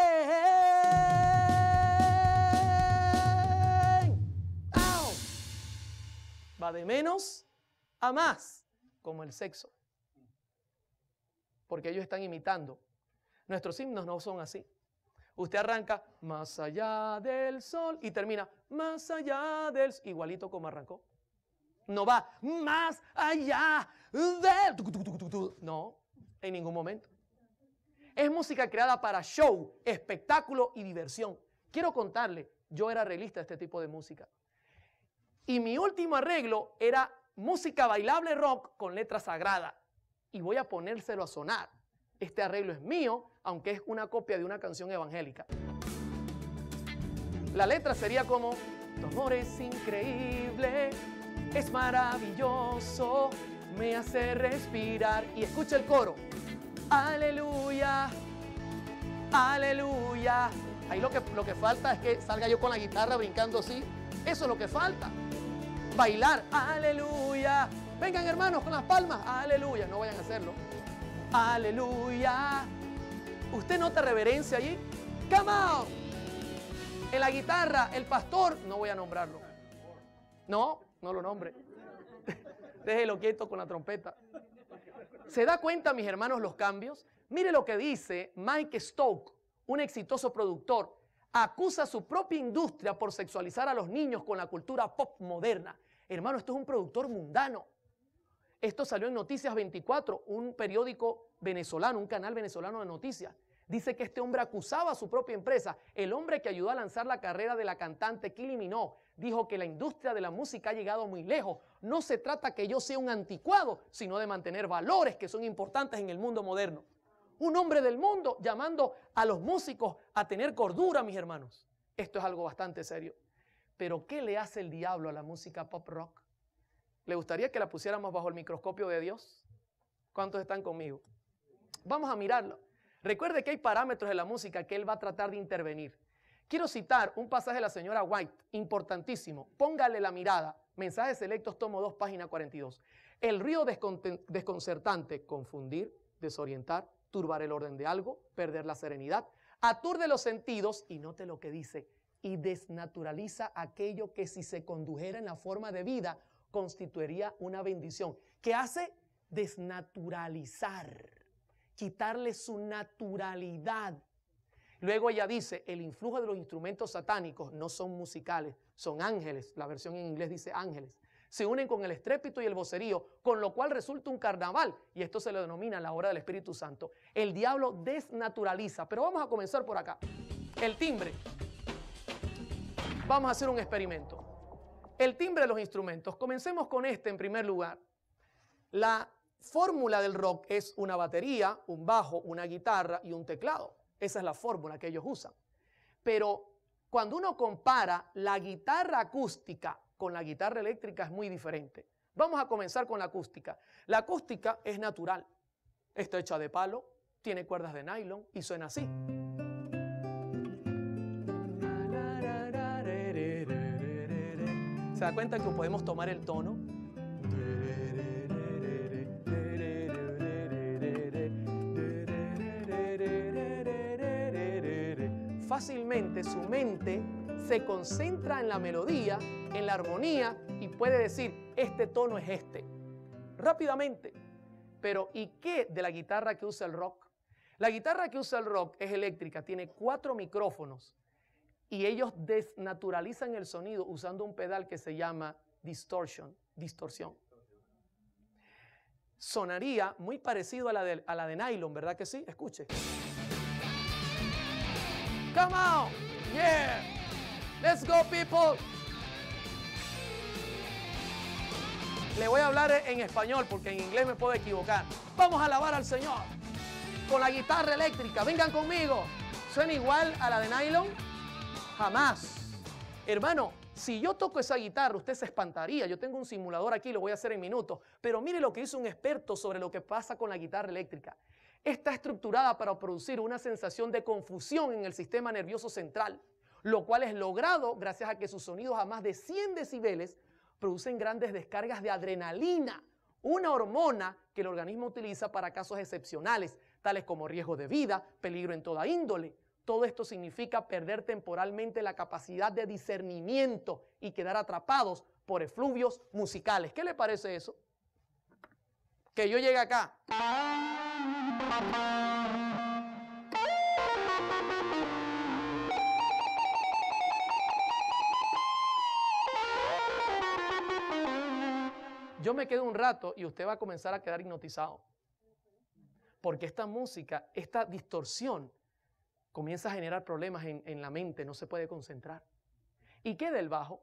¡Au! Va de menos a más, como el sexo. Porque ellos están imitando. Nuestros himnos no son así. Usted arranca más allá del sol y termina más allá del sol, igualito como arrancó. No va más allá del... No, en ningún momento. Es música creada para show, espectáculo y diversión. Quiero contarle, yo era arreglista de este tipo de música. Y mi último arreglo era música bailable rock con letra sagrada. Y voy a ponérselo a sonar. Este arreglo es mío, aunque es una copia de una canción evangélica. La letra sería como: tu amor es increíble, es maravilloso, me hace respirar. Y escucha el coro: aleluya, aleluya. Ahí lo que falta es que salga yo con la guitarra brincando así. Eso es lo que falta. Bailar, aleluya. Vengan, hermanos, con las palmas, aleluya. No vayan a hacerlo. Aleluya. ¿Usted nota reverencia allí? Come on. En la guitarra, el pastor, no voy a nombrarlo. No lo nombre. Déjelo quieto con la trompeta. ¿Se da cuenta, mis hermanos, los cambios? Mire lo que dice Mike Stock, un exitoso productor. Acusa a su propia industria por sexualizar a los niños con la cultura pop moderna. Hermano, esto es un productor mundano. Esto salió en Noticias 24, un periódico venezolano, un canal venezolano de noticias. Dice que este hombre acusaba a su propia empresa. El hombre que ayudó a lanzar la carrera de la cantante Kylie Minogue dijo que la industria de la música ha llegado muy lejos. No se trata que yo sea un anticuado, sino de mantener valores que son importantes en el mundo moderno. Un hombre del mundo llamando a los músicos a tener cordura, mis hermanos. Esto es algo bastante serio. Pero ¿qué le hace el diablo a la música pop rock? ¿Le gustaría que la pusiéramos bajo el microscopio de Dios? ¿Cuántos están conmigo? Vamos a mirarlo. Recuerde que hay parámetros en la música que él va a tratar de intervenir. Quiero citar un pasaje de la señora White, importantísimo. Póngale la mirada. Mensajes selectos, tomo 2, página 42. El ruido desconcertante, confundir, desorientar, turbar el orden de algo, perder la serenidad, aturde los sentidos, y note lo que dice, y desnaturaliza aquello que si se condujera en la forma de vida, constituiría una bendición. ¿Qué hace? Desnaturalizar, quitarle su naturalidad. Luego ella dice, el influjo de los instrumentos satánicos no son musicales, son ángeles. La versión en inglés dice ángeles. Se unen con el estrépito y el vocerío, con lo cual resulta un carnaval. Y esto se le denomina la obra del Espíritu Santo. El diablo desnaturaliza. Pero vamos a comenzar por acá. El timbre. Vamos a hacer un experimento. El timbre de los instrumentos. Comencemos con este en primer lugar. La fórmula del rock es una batería, un bajo, una guitarra y un teclado. Esa es la fórmula que ellos usan. Pero cuando uno compara la guitarra acústica con la guitarra eléctrica es muy diferente. Vamos a comenzar con la acústica. La acústica es natural. Está hecha de palo, tiene cuerdas de nylon y suena así. ¿Se da cuenta que podemos tomar el tono? Fácilmente su mente se concentra en la melodía, en la armonía y puede decir, este tono es este. Rápidamente. Pero ¿y qué de la guitarra que usa el rock? La guitarra que usa el rock es eléctrica, tiene 4 micrófonos y ellos desnaturalizan el sonido usando un pedal que se llama distorsión. Sonaría muy parecido a la de nylon, ¿verdad que sí? Escuche. Come on, yeah, let's go people. Le voy a hablar en español porque en inglés me puedo equivocar. Vamos a alabar al Señor con la guitarra eléctrica. Vengan conmigo. ¿Suena igual a la de nylon? Jamás. Hermano, si yo toco esa guitarra, usted se espantaría. Yo tengo un simulador aquí, lo voy a hacer en minutos. Pero mire lo que hizo un experto sobre lo que pasa con la guitarra eléctrica. Está estructurada para producir una sensación de confusión en el sistema nervioso central, lo cual es logrado gracias a que sus sonidos a más de 100 decibeles producen grandes descargas de adrenalina, una hormona que el organismo utiliza para casos excepcionales, tales como riesgo de vida, peligro en toda índole. Todo esto significa perder temporalmente la capacidad de discernimiento y quedar atrapados por efluvios musicales. ¿Qué le parece eso? Que yo llegue acá. Yo me quedo un rato y usted va a comenzar a quedar hipnotizado. Porque esta música, esta distorsión, comienza a generar problemas en la mente, no se puede concentrar. ¿Y qué del bajo?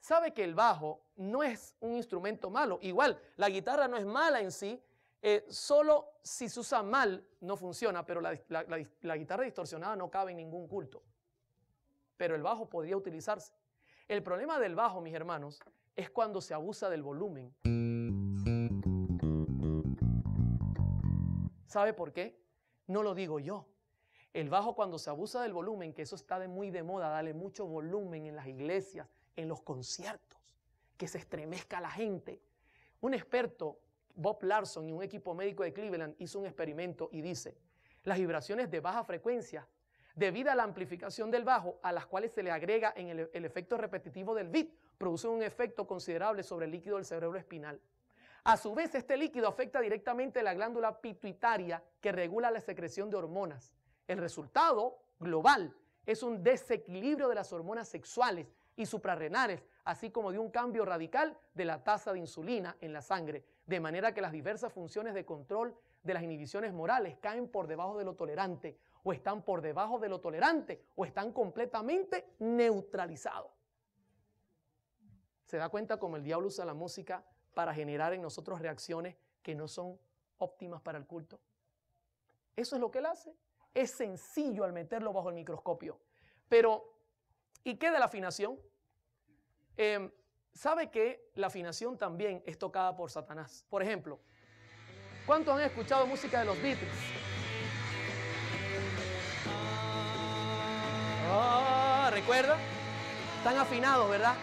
sabe que el bajo no es un instrumento malo. Igual, la guitarra no es mala en sí, solo si se usa mal no funciona, pero la guitarra distorsionada no cabe en ningún culto. Pero el bajo podría utilizarse. El problema del bajo, mis hermanos, es cuando se abusa del volumen. ¿Sabe por qué? No lo digo yo. El bajo, cuando se abusa del volumen, que eso está muy de moda, darle mucho volumen en las iglesias, en los conciertos, que se estremezca la gente. Un experto, Bob Larson, y un equipo médico de Cleveland hizo un experimento y dice, las vibraciones de baja frecuencia, debido a la amplificación del bajo, a las cuales se le agrega en el efecto repetitivo del beat, producen un efecto considerable sobre el líquido del cerebro espinal. A su vez, este líquido afecta directamente la glándula pituitaria que regula la secreción de hormonas. El resultado global es un desequilibrio de las hormonas sexuales y suprarrenales, así como de un cambio radical de la tasa de insulina en la sangre, de manera que las diversas funciones de control de las inhibiciones morales caen por debajo de lo tolerante, o están por debajo de lo tolerante, o están completamente neutralizados. ¿Se da cuenta cómo el diablo usa la música para generar en nosotros reacciones que no son óptimas para el culto? Eso es lo que él hace. Es sencillo al meterlo bajo el microscopio. Pero, ¿y qué de la afinación? ¿Sabe que la afinación también es tocada por Satanás? Por ejemplo, ¿cuántos han escuchado música de los Beatles? ¿Recuerda? Están afinados, ¿verdad?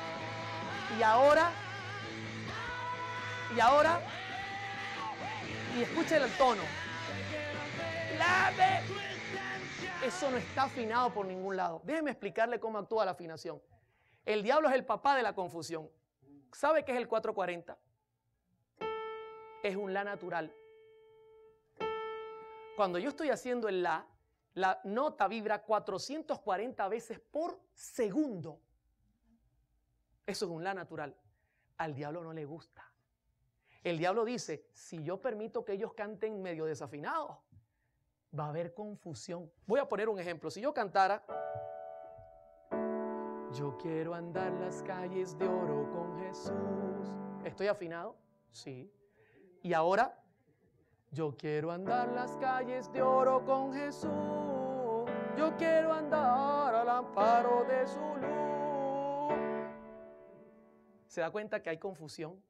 Y escuchen el tono. Eso no está afinado por ningún lado. Déjeme explicarle cómo actúa la afinación. El diablo es el papá de la confusión. ¿Sabe qué es el 440? Es un la natural. Cuando yo estoy haciendo el la nota vibra 440 veces por segundo. Eso es un la natural. Al diablo no le gusta. El diablo dice, si yo permito que ellos canten medio desafinados, va a haber confusión. Voy a poner un ejemplo. Si yo cantara, yo quiero andar las calles de oro con Jesús. ¿Estoy afinado? Sí. Y ahora, yo quiero andar las calles de oro con Jesús. Yo quiero andar al amparo de su luz. ¿Se da cuenta que hay confusión?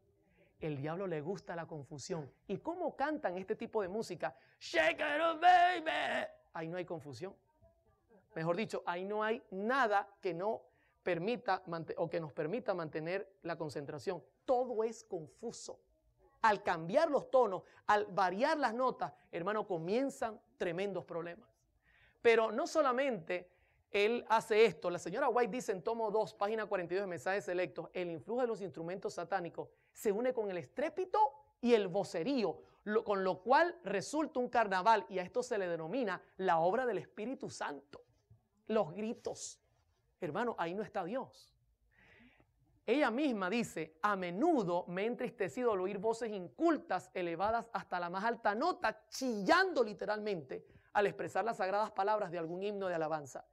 El diablo le gusta la confusión. ¿Y cómo cantan este tipo de música? Shake it up, baby. Ahí no hay confusión. Mejor dicho, ahí no hay nada que no permita o que nos permita mantener la concentración. Todo es confuso. Al cambiar los tonos, al variar las notas, hermano, comienzan tremendos problemas. Pero no solamente él hace esto. La señora White dice en tomo 2, página 42 de Mensajes Selectos, el influjo de los instrumentos satánicos se une con el estrépito y el vocerío, con lo cual resulta un carnaval, y a esto se le denomina la obra del Espíritu Santo. Los gritos. Hermano, ahí no está Dios. Ella misma dice, a menudo me he entristecido al oír voces incultas elevadas hasta la más alta nota, chillando literalmente al expresar las sagradas palabras de algún himno de alabanza.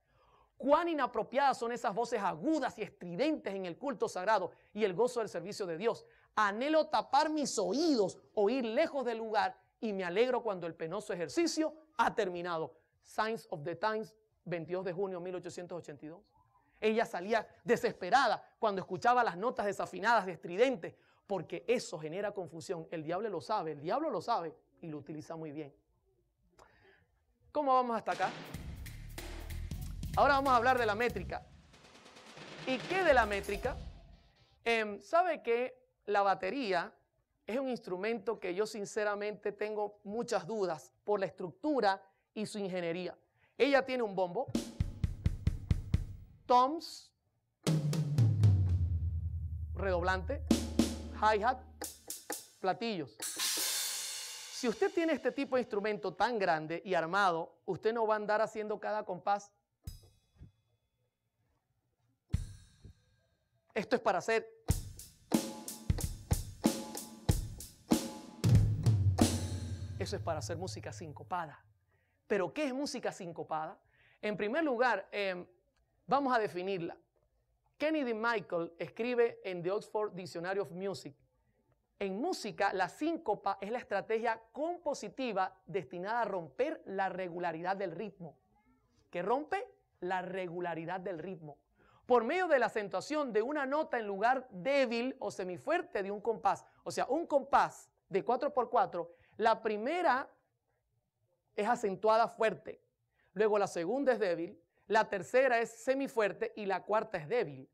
Cuán inapropiadas son esas voces agudas y estridentes en el culto sagrado y el gozo del servicio de Dios. Anhelo tapar mis oídos, oír lejos del lugar, y me alegro cuando el penoso ejercicio ha terminado. Signs of the Times, 22 de junio de 1882. Ella salía desesperada cuando escuchaba las notas desafinadas, estridentes, porque eso genera confusión. El diablo lo sabe y lo utiliza muy bien. ¿Cómo vamos hasta acá? Ahora vamos a hablar de la métrica. ¿Y qué de la métrica? ¿Sabe que la batería es un instrumento que yo sinceramente tengo muchas dudas por la estructura y su ingeniería? Ella tiene un bombo, toms, redoblante, hi-hat, platillos. Si usted tiene este tipo de instrumento tan grande y armado, usted no va a andar haciendo cada compás. Esto es para hacer. Eso es para hacer música sincopada. ¿Pero qué es música sincopada? En primer lugar, vamos a definirla. Kennedy Michael escribe en The Oxford Dictionary of Music: en música, la síncopa es la estrategia compositiva destinada a romper la regularidad del ritmo. ¿Qué rompe? La regularidad del ritmo. Por medio de la acentuación de una nota en lugar débil o semifuerte de un compás. O sea, un compás de 4x4, la primera es acentuada fuerte, luego la segunda es débil, la tercera es semifuerte y la cuarta es débil.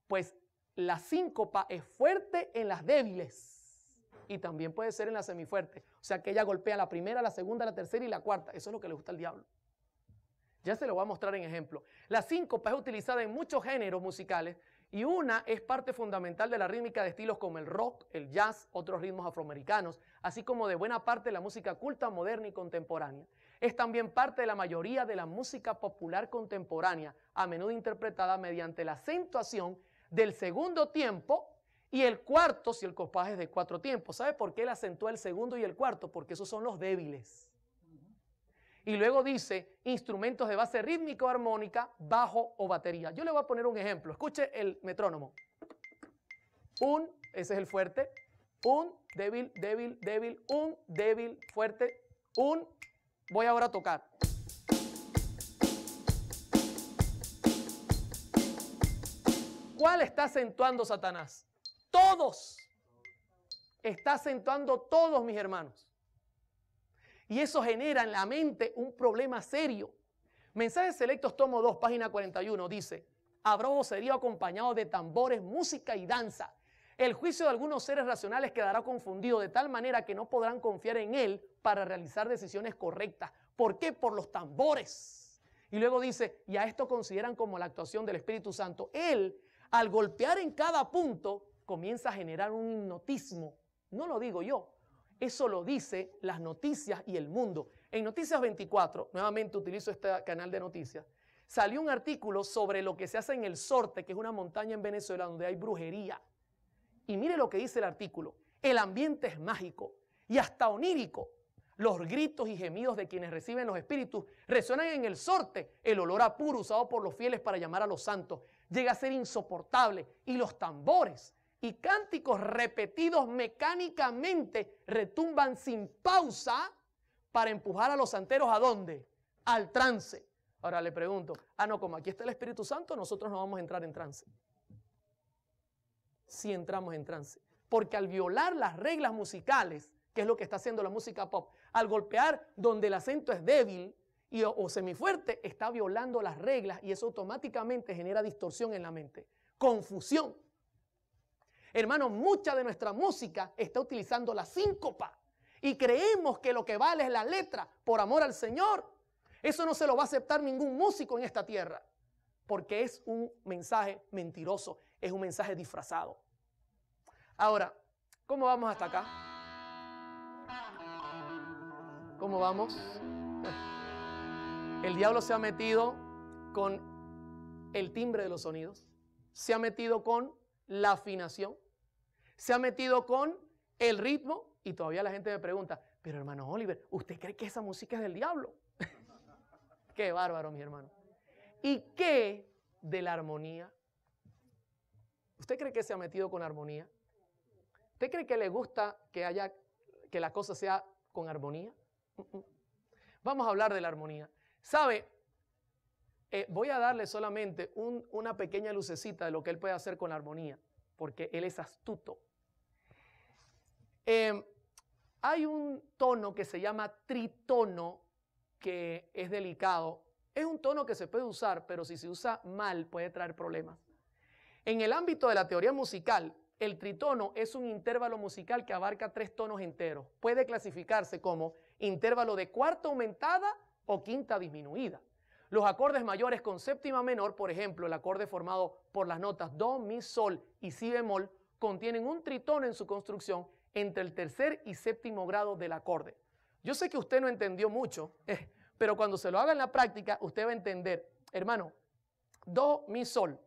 Pues la síncopa es fuerte en las débiles y también puede ser en las semifuertes. O sea que ella golpea la primera, la segunda, la tercera y la cuarta. Eso es lo que le gusta al diablo. Ya se lo voy a mostrar en ejemplo. La síncopa es utilizada en muchos géneros musicales y una es parte fundamental de la rítmica de estilos como el rock, el jazz, otros ritmos afroamericanos, así como de buena parte de la música culta, moderna y contemporánea. Es también parte de la mayoría de la música popular contemporánea, a menudo interpretada mediante la acentuación del segundo tiempo y el cuarto si el compás es de 4 tiempos. ¿Sabe por qué él acentúa el segundo y el cuarto? Porque esos son los débiles. Y luego dice instrumentos de base rítmica o armónica, bajo o batería. Yo le voy a poner un ejemplo. Escuche el metrónomo. Ese es el fuerte. Débil, débil, débil, débil, fuerte, voy ahora a tocar. ¿Cuál está acentuando Satanás? Todos. Está acentuando todos, mis hermanos. Y eso genera en la mente un problema serio. Mensajes Selectos, tomo 2, página 41, dice: habrá vocerío acompañado de tambores, música y danza. El juicio de algunos seres racionales quedará confundido de tal manera que no podrán confiar en él para realizar decisiones correctas. ¿Por qué? Por los tambores. Y luego dice, y a esto consideran como la actuación del Espíritu Santo. Él, al golpear en cada punto, comienza a generar un hipnotismo. No lo digo yo. Eso lo dice las noticias y el mundo. En Noticias 24, nuevamente utilizo este canal de noticias, salió un artículo sobre lo que se hace en el Sorte, que es una montaña en Venezuela donde hay brujería. Y mire lo que dice el artículo. El ambiente es mágico y hasta onírico. Los gritos y gemidos de quienes reciben los espíritus resuenan en el Sorte. El olor a puro usado por los fieles para llamar a los santos llega a ser insoportable. Y los tambores y cánticos repetidos mecánicamente retumban sin pausa para empujar a los santeros ¿a dónde? Al trance. Ahora le pregunto, no, como aquí está el Espíritu Santo, nosotros no vamos a entrar en trance. Sí entramos en trance, porque al violar las reglas musicales, que es lo que está haciendo la música pop, al golpear donde el acento es débil o semifuerte, está violando las reglas y eso automáticamente genera distorsión en la mente, confusión. Hermanos, mucha de nuestra música está utilizando la síncopa y creemos que lo que vale es la letra por amor al Señor. Eso no se lo va a aceptar ningún músico en esta tierra porque es un mensaje mentiroso, es un mensaje disfrazado. Ahora, ¿cómo vamos hasta acá? ¿Cómo vamos? El diablo se ha metido con el timbre de los sonidos, se ha metido con la afinación, se ha metido con el ritmo y todavía la gente me pregunta, pero hermano Oliver, ¿usted cree que esa música es del diablo? Qué bárbaro, mi hermano. ¿Y qué de la armonía? ¿Usted cree que se ha metido con armonía? ¿Usted cree que le gusta que la cosa sea con armonía? Vamos a hablar de la armonía. ¿Sabe? Voy a darle solamente una pequeña lucecita de lo que él puede hacer con la armonía, porque él es astuto. Hay un tono que se llama tritono, que es delicado. Es un tono que se puede usar, pero si se usa mal puede traer problemas. En el ámbito de la teoría musical, el tritono es un intervalo musical que abarca 3 tonos enteros. Puede clasificarse como intervalo de cuarta aumentada o quinta disminuida. Los acordes mayores con séptima menor, por ejemplo, el acorde formado por las notas do, mi, sol y si bemol, contienen un tritono en su construcción entre el tercer y séptimo grado del acorde. Yo sé que usted no entendió mucho, pero cuando se lo haga en la práctica, usted va a entender. Hermano, do, mi, sol.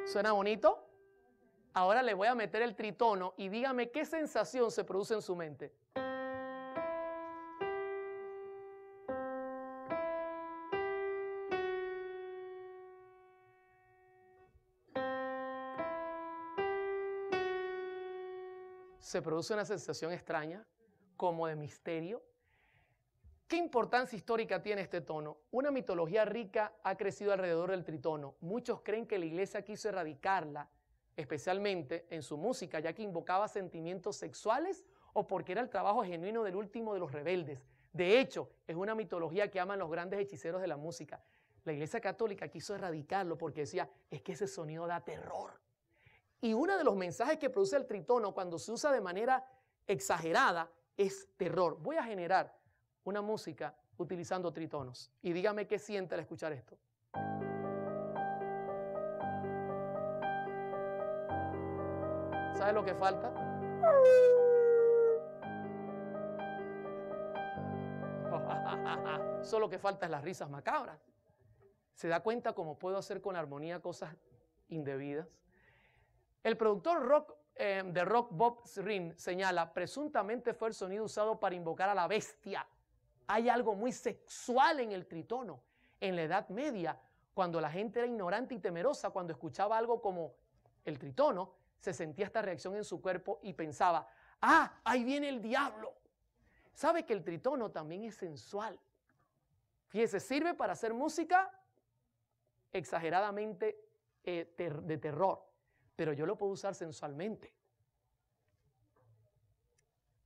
¿Suena bonito? Ahora le voy a meter el tritono y dígame qué sensación se produce en su mente. se produce una sensación extraña, como de misterio. ¿Qué importancia histórica tiene este tono? Una mitología rica ha crecido alrededor del tritono. Muchos creen que la iglesia quiso erradicarla, especialmente en su música, ya que invocaba sentimientos sexuales o porque era el trabajo genuino del último de los rebeldes. De hecho, es una mitología que aman los grandes hechiceros de la música. La Iglesia Católica quiso erradicarlo porque decía, es que ese sonido da terror. Y uno de los mensajes que produce el tritono cuando se usa de manera exagerada es terror. Voy a generar una música utilizando tritonos. Y dígame qué siente al escuchar esto. ¿Sabe lo que falta? Solo que falta es las risas macabras. ¿Se da cuenta cómo puedo hacer con armonía cosas indebidas? El productor de rock Bob Ezrin señala, presuntamente fue el sonido usado para invocar a la bestia. Hay algo muy sexual en el tritono. En la Edad Media, cuando la gente era ignorante y temerosa, cuando escuchaba algo como el tritono, se sentía esta reacción en su cuerpo y pensaba, ¡ah, ahí viene el diablo! ¿Sabe que el tritono también es sensual? Fíjese, sirve para hacer música exageradamente de terror, pero yo lo puedo usar sensualmente.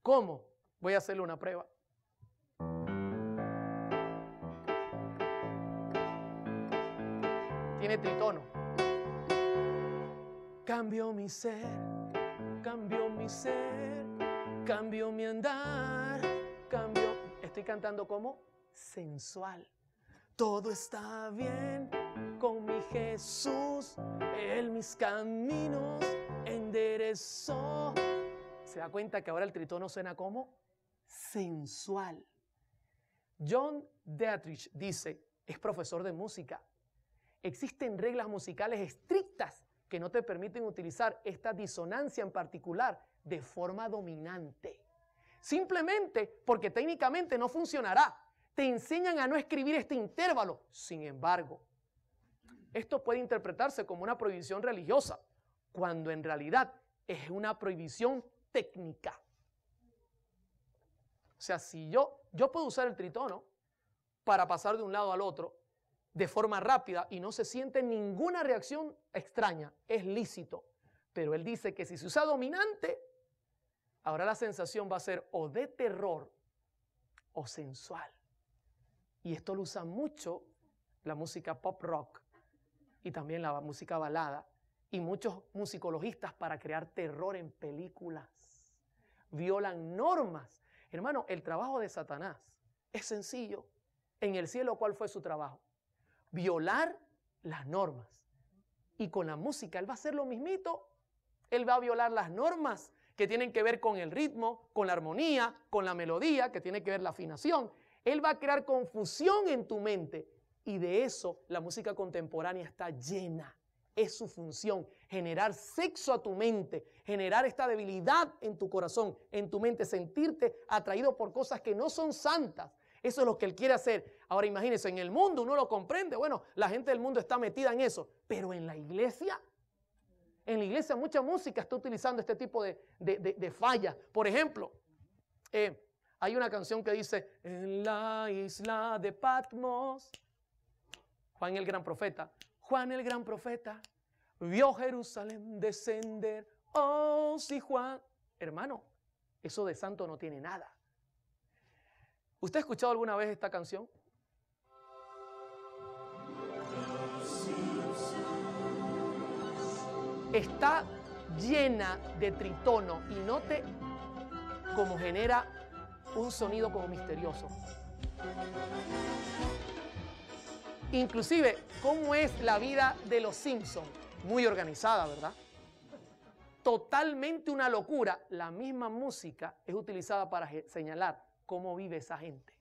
¿Cómo? Voy a hacerle una prueba. Tiene tritono. Cambio mi ser, cambio mi ser, cambio mi andar, cambio. Estoy cantando como sensual. Todo está bien con mi Jesús, Él mis caminos enderezó. ¿Se da cuenta que ahora el tritono suena como sensual? John Dietrich dice, es profesor de música. Existen reglas musicales estrictas que no te permiten utilizar esta disonancia en particular de forma dominante. Simplemente porque técnicamente no funcionará. Te enseñan a no escribir este intervalo. Sin embargo, esto puede interpretarse como una prohibición religiosa, cuando en realidad es una prohibición técnica. O sea, si yo puedo usar el tritono para pasar de un lado al otro de forma rápida y no se siente ninguna reacción extraña, es lícito. Pero él dice que si se usa dominante, ahora la sensación va a ser o de terror o sensual. Y esto lo usa mucho la música pop rock y también la música balada y muchos musicologistas para crear terror en películas. Violan normas. Hermano, el trabajo de Satanás es sencillo. En el cielo, ¿cuál fue su trabajo? Violar las normas. Y con la música, él va a hacer lo mismito. Él va a violar las normas que tienen que ver con el ritmo, con la armonía, con la melodía, que tiene que ver la afinación. Él va a crear confusión en tu mente. Y de eso la música contemporánea está llena. Es su función, generar sexo a tu mente, generar esta debilidad en tu corazón, en tu mente, sentirte atraído por cosas que no son santas. Eso es lo que él quiere hacer. Ahora imagínense, en el mundo uno lo comprende. Bueno, la gente del mundo está metida en eso. Pero en la iglesia mucha música está utilizando este tipo de fallas. Por ejemplo, hay una canción que dice, en la isla de Patmos, Juan el gran profeta vio Jerusalén descender. Oh, sí, Juan. Hermano, eso de santo no tiene nada. ¿Usted ha escuchado alguna vez esta canción? Está llena de tritono y note cómo genera un sonido como misterioso. Inclusive, ¿cómo es la vida de los Simpsons? Muy organizada, ¿verdad? Totalmente una locura. La misma música es utilizada para señalar cómo vive esa gente.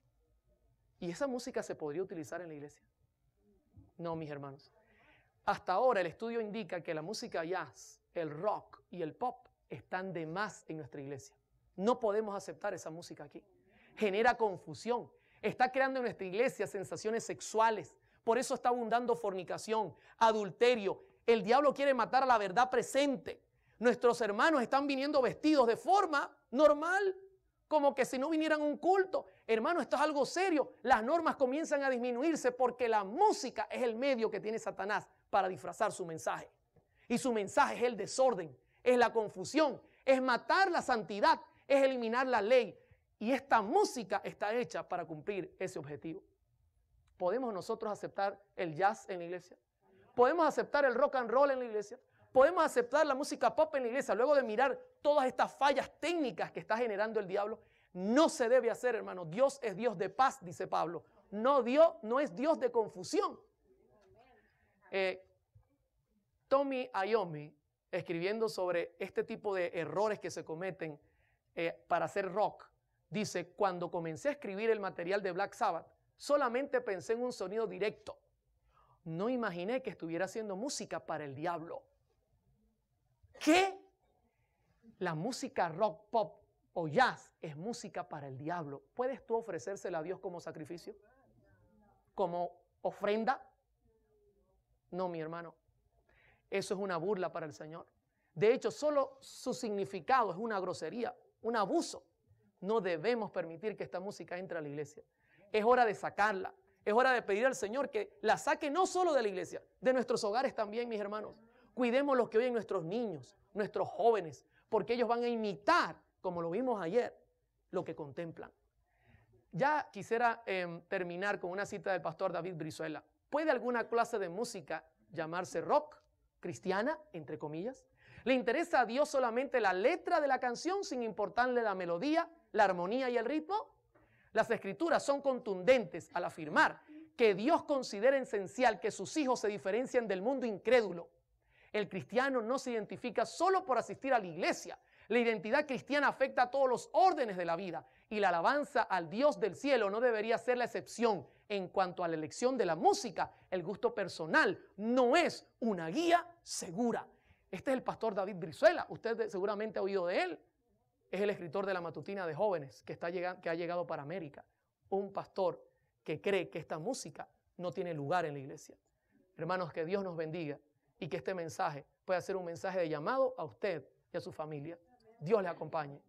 ¿Y esa música se podría utilizar en la iglesia? No, mis hermanos. Hasta ahora el estudio indica que la música jazz, el rock y el pop están de más en nuestra iglesia. No podemos aceptar esa música aquí. Genera confusión. Está creando en nuestra iglesia sensaciones sexuales. Por eso está abundando fornicación, adulterio. El diablo quiere matar a la verdad presente. Nuestros hermanos están viniendo vestidos de forma normal, como que si no vinieran a un culto. Hermano, esto es algo serio. Las normas comienzan a disminuirse porque la música es el medio que tiene Satanás para disfrazar su mensaje. Y su mensaje es el desorden, es la confusión, es matar la santidad, es eliminar la ley. Y esta música está hecha para cumplir ese objetivo. ¿Podemos nosotros aceptar el jazz en la iglesia? ¿Podemos aceptar el rock and roll en la iglesia? ¿Podemos aceptar la música pop en la iglesia luego de mirar todas estas fallas técnicas que está generando el diablo? No se debe hacer, hermano. Dios es Dios de paz, dice Pablo. No es Dios de confusión. Tommy Iommi, escribiendo sobre este tipo de errores que se cometen para hacer rock, dice: cuando comencé a escribir el material de Black Sabbath, solamente pensé en un sonido directo. No imaginé que estuviera haciendo música para el diablo. ¿Qué? La música rock, pop o jazz es música para el diablo. ¿Puedes tú ofrecérsela a Dios como sacrificio? ¿Como ofrenda? No, mi hermano. Eso es una burla para el Señor. De hecho, solo su significado es una grosería, un abuso. No debemos permitir que esta música entre a la iglesia. Es hora de sacarla. Es hora de pedir al Señor que la saque no solo de la iglesia, de nuestros hogares también, mis hermanos. Cuidemos los que oyen nuestros niños, nuestros jóvenes, porque ellos van a imitar, como lo vimos ayer, lo que contemplan. Ya quisiera terminar con una cita del pastor David Brizuela. ¿Puede alguna clase de música llamarse rock, cristiana, entre comillas? ¿Le interesa a Dios solamente la letra de la canción sin importarle la melodía, la armonía y el ritmo? Las Escrituras son contundentes al afirmar que Dios considera esencial que sus hijos se diferencien del mundo incrédulo. El cristiano no se identifica solo por asistir a la iglesia. La identidad cristiana afecta a todos los órdenes de la vida y la alabanza al Dios del cielo no debería ser la excepción. En cuanto a la elección de la música, el gusto personal no es una guía segura. Este es el pastor David Brizuela. Usted seguramente ha oído de él. Es el escritor de la matutina de jóvenes que ha llegado para América. Un pastor que cree que esta música no tiene lugar en la iglesia. Hermanos, que Dios nos bendiga y que este mensaje pueda ser un mensaje de llamado a usted y a su familia. Dios le acompañe.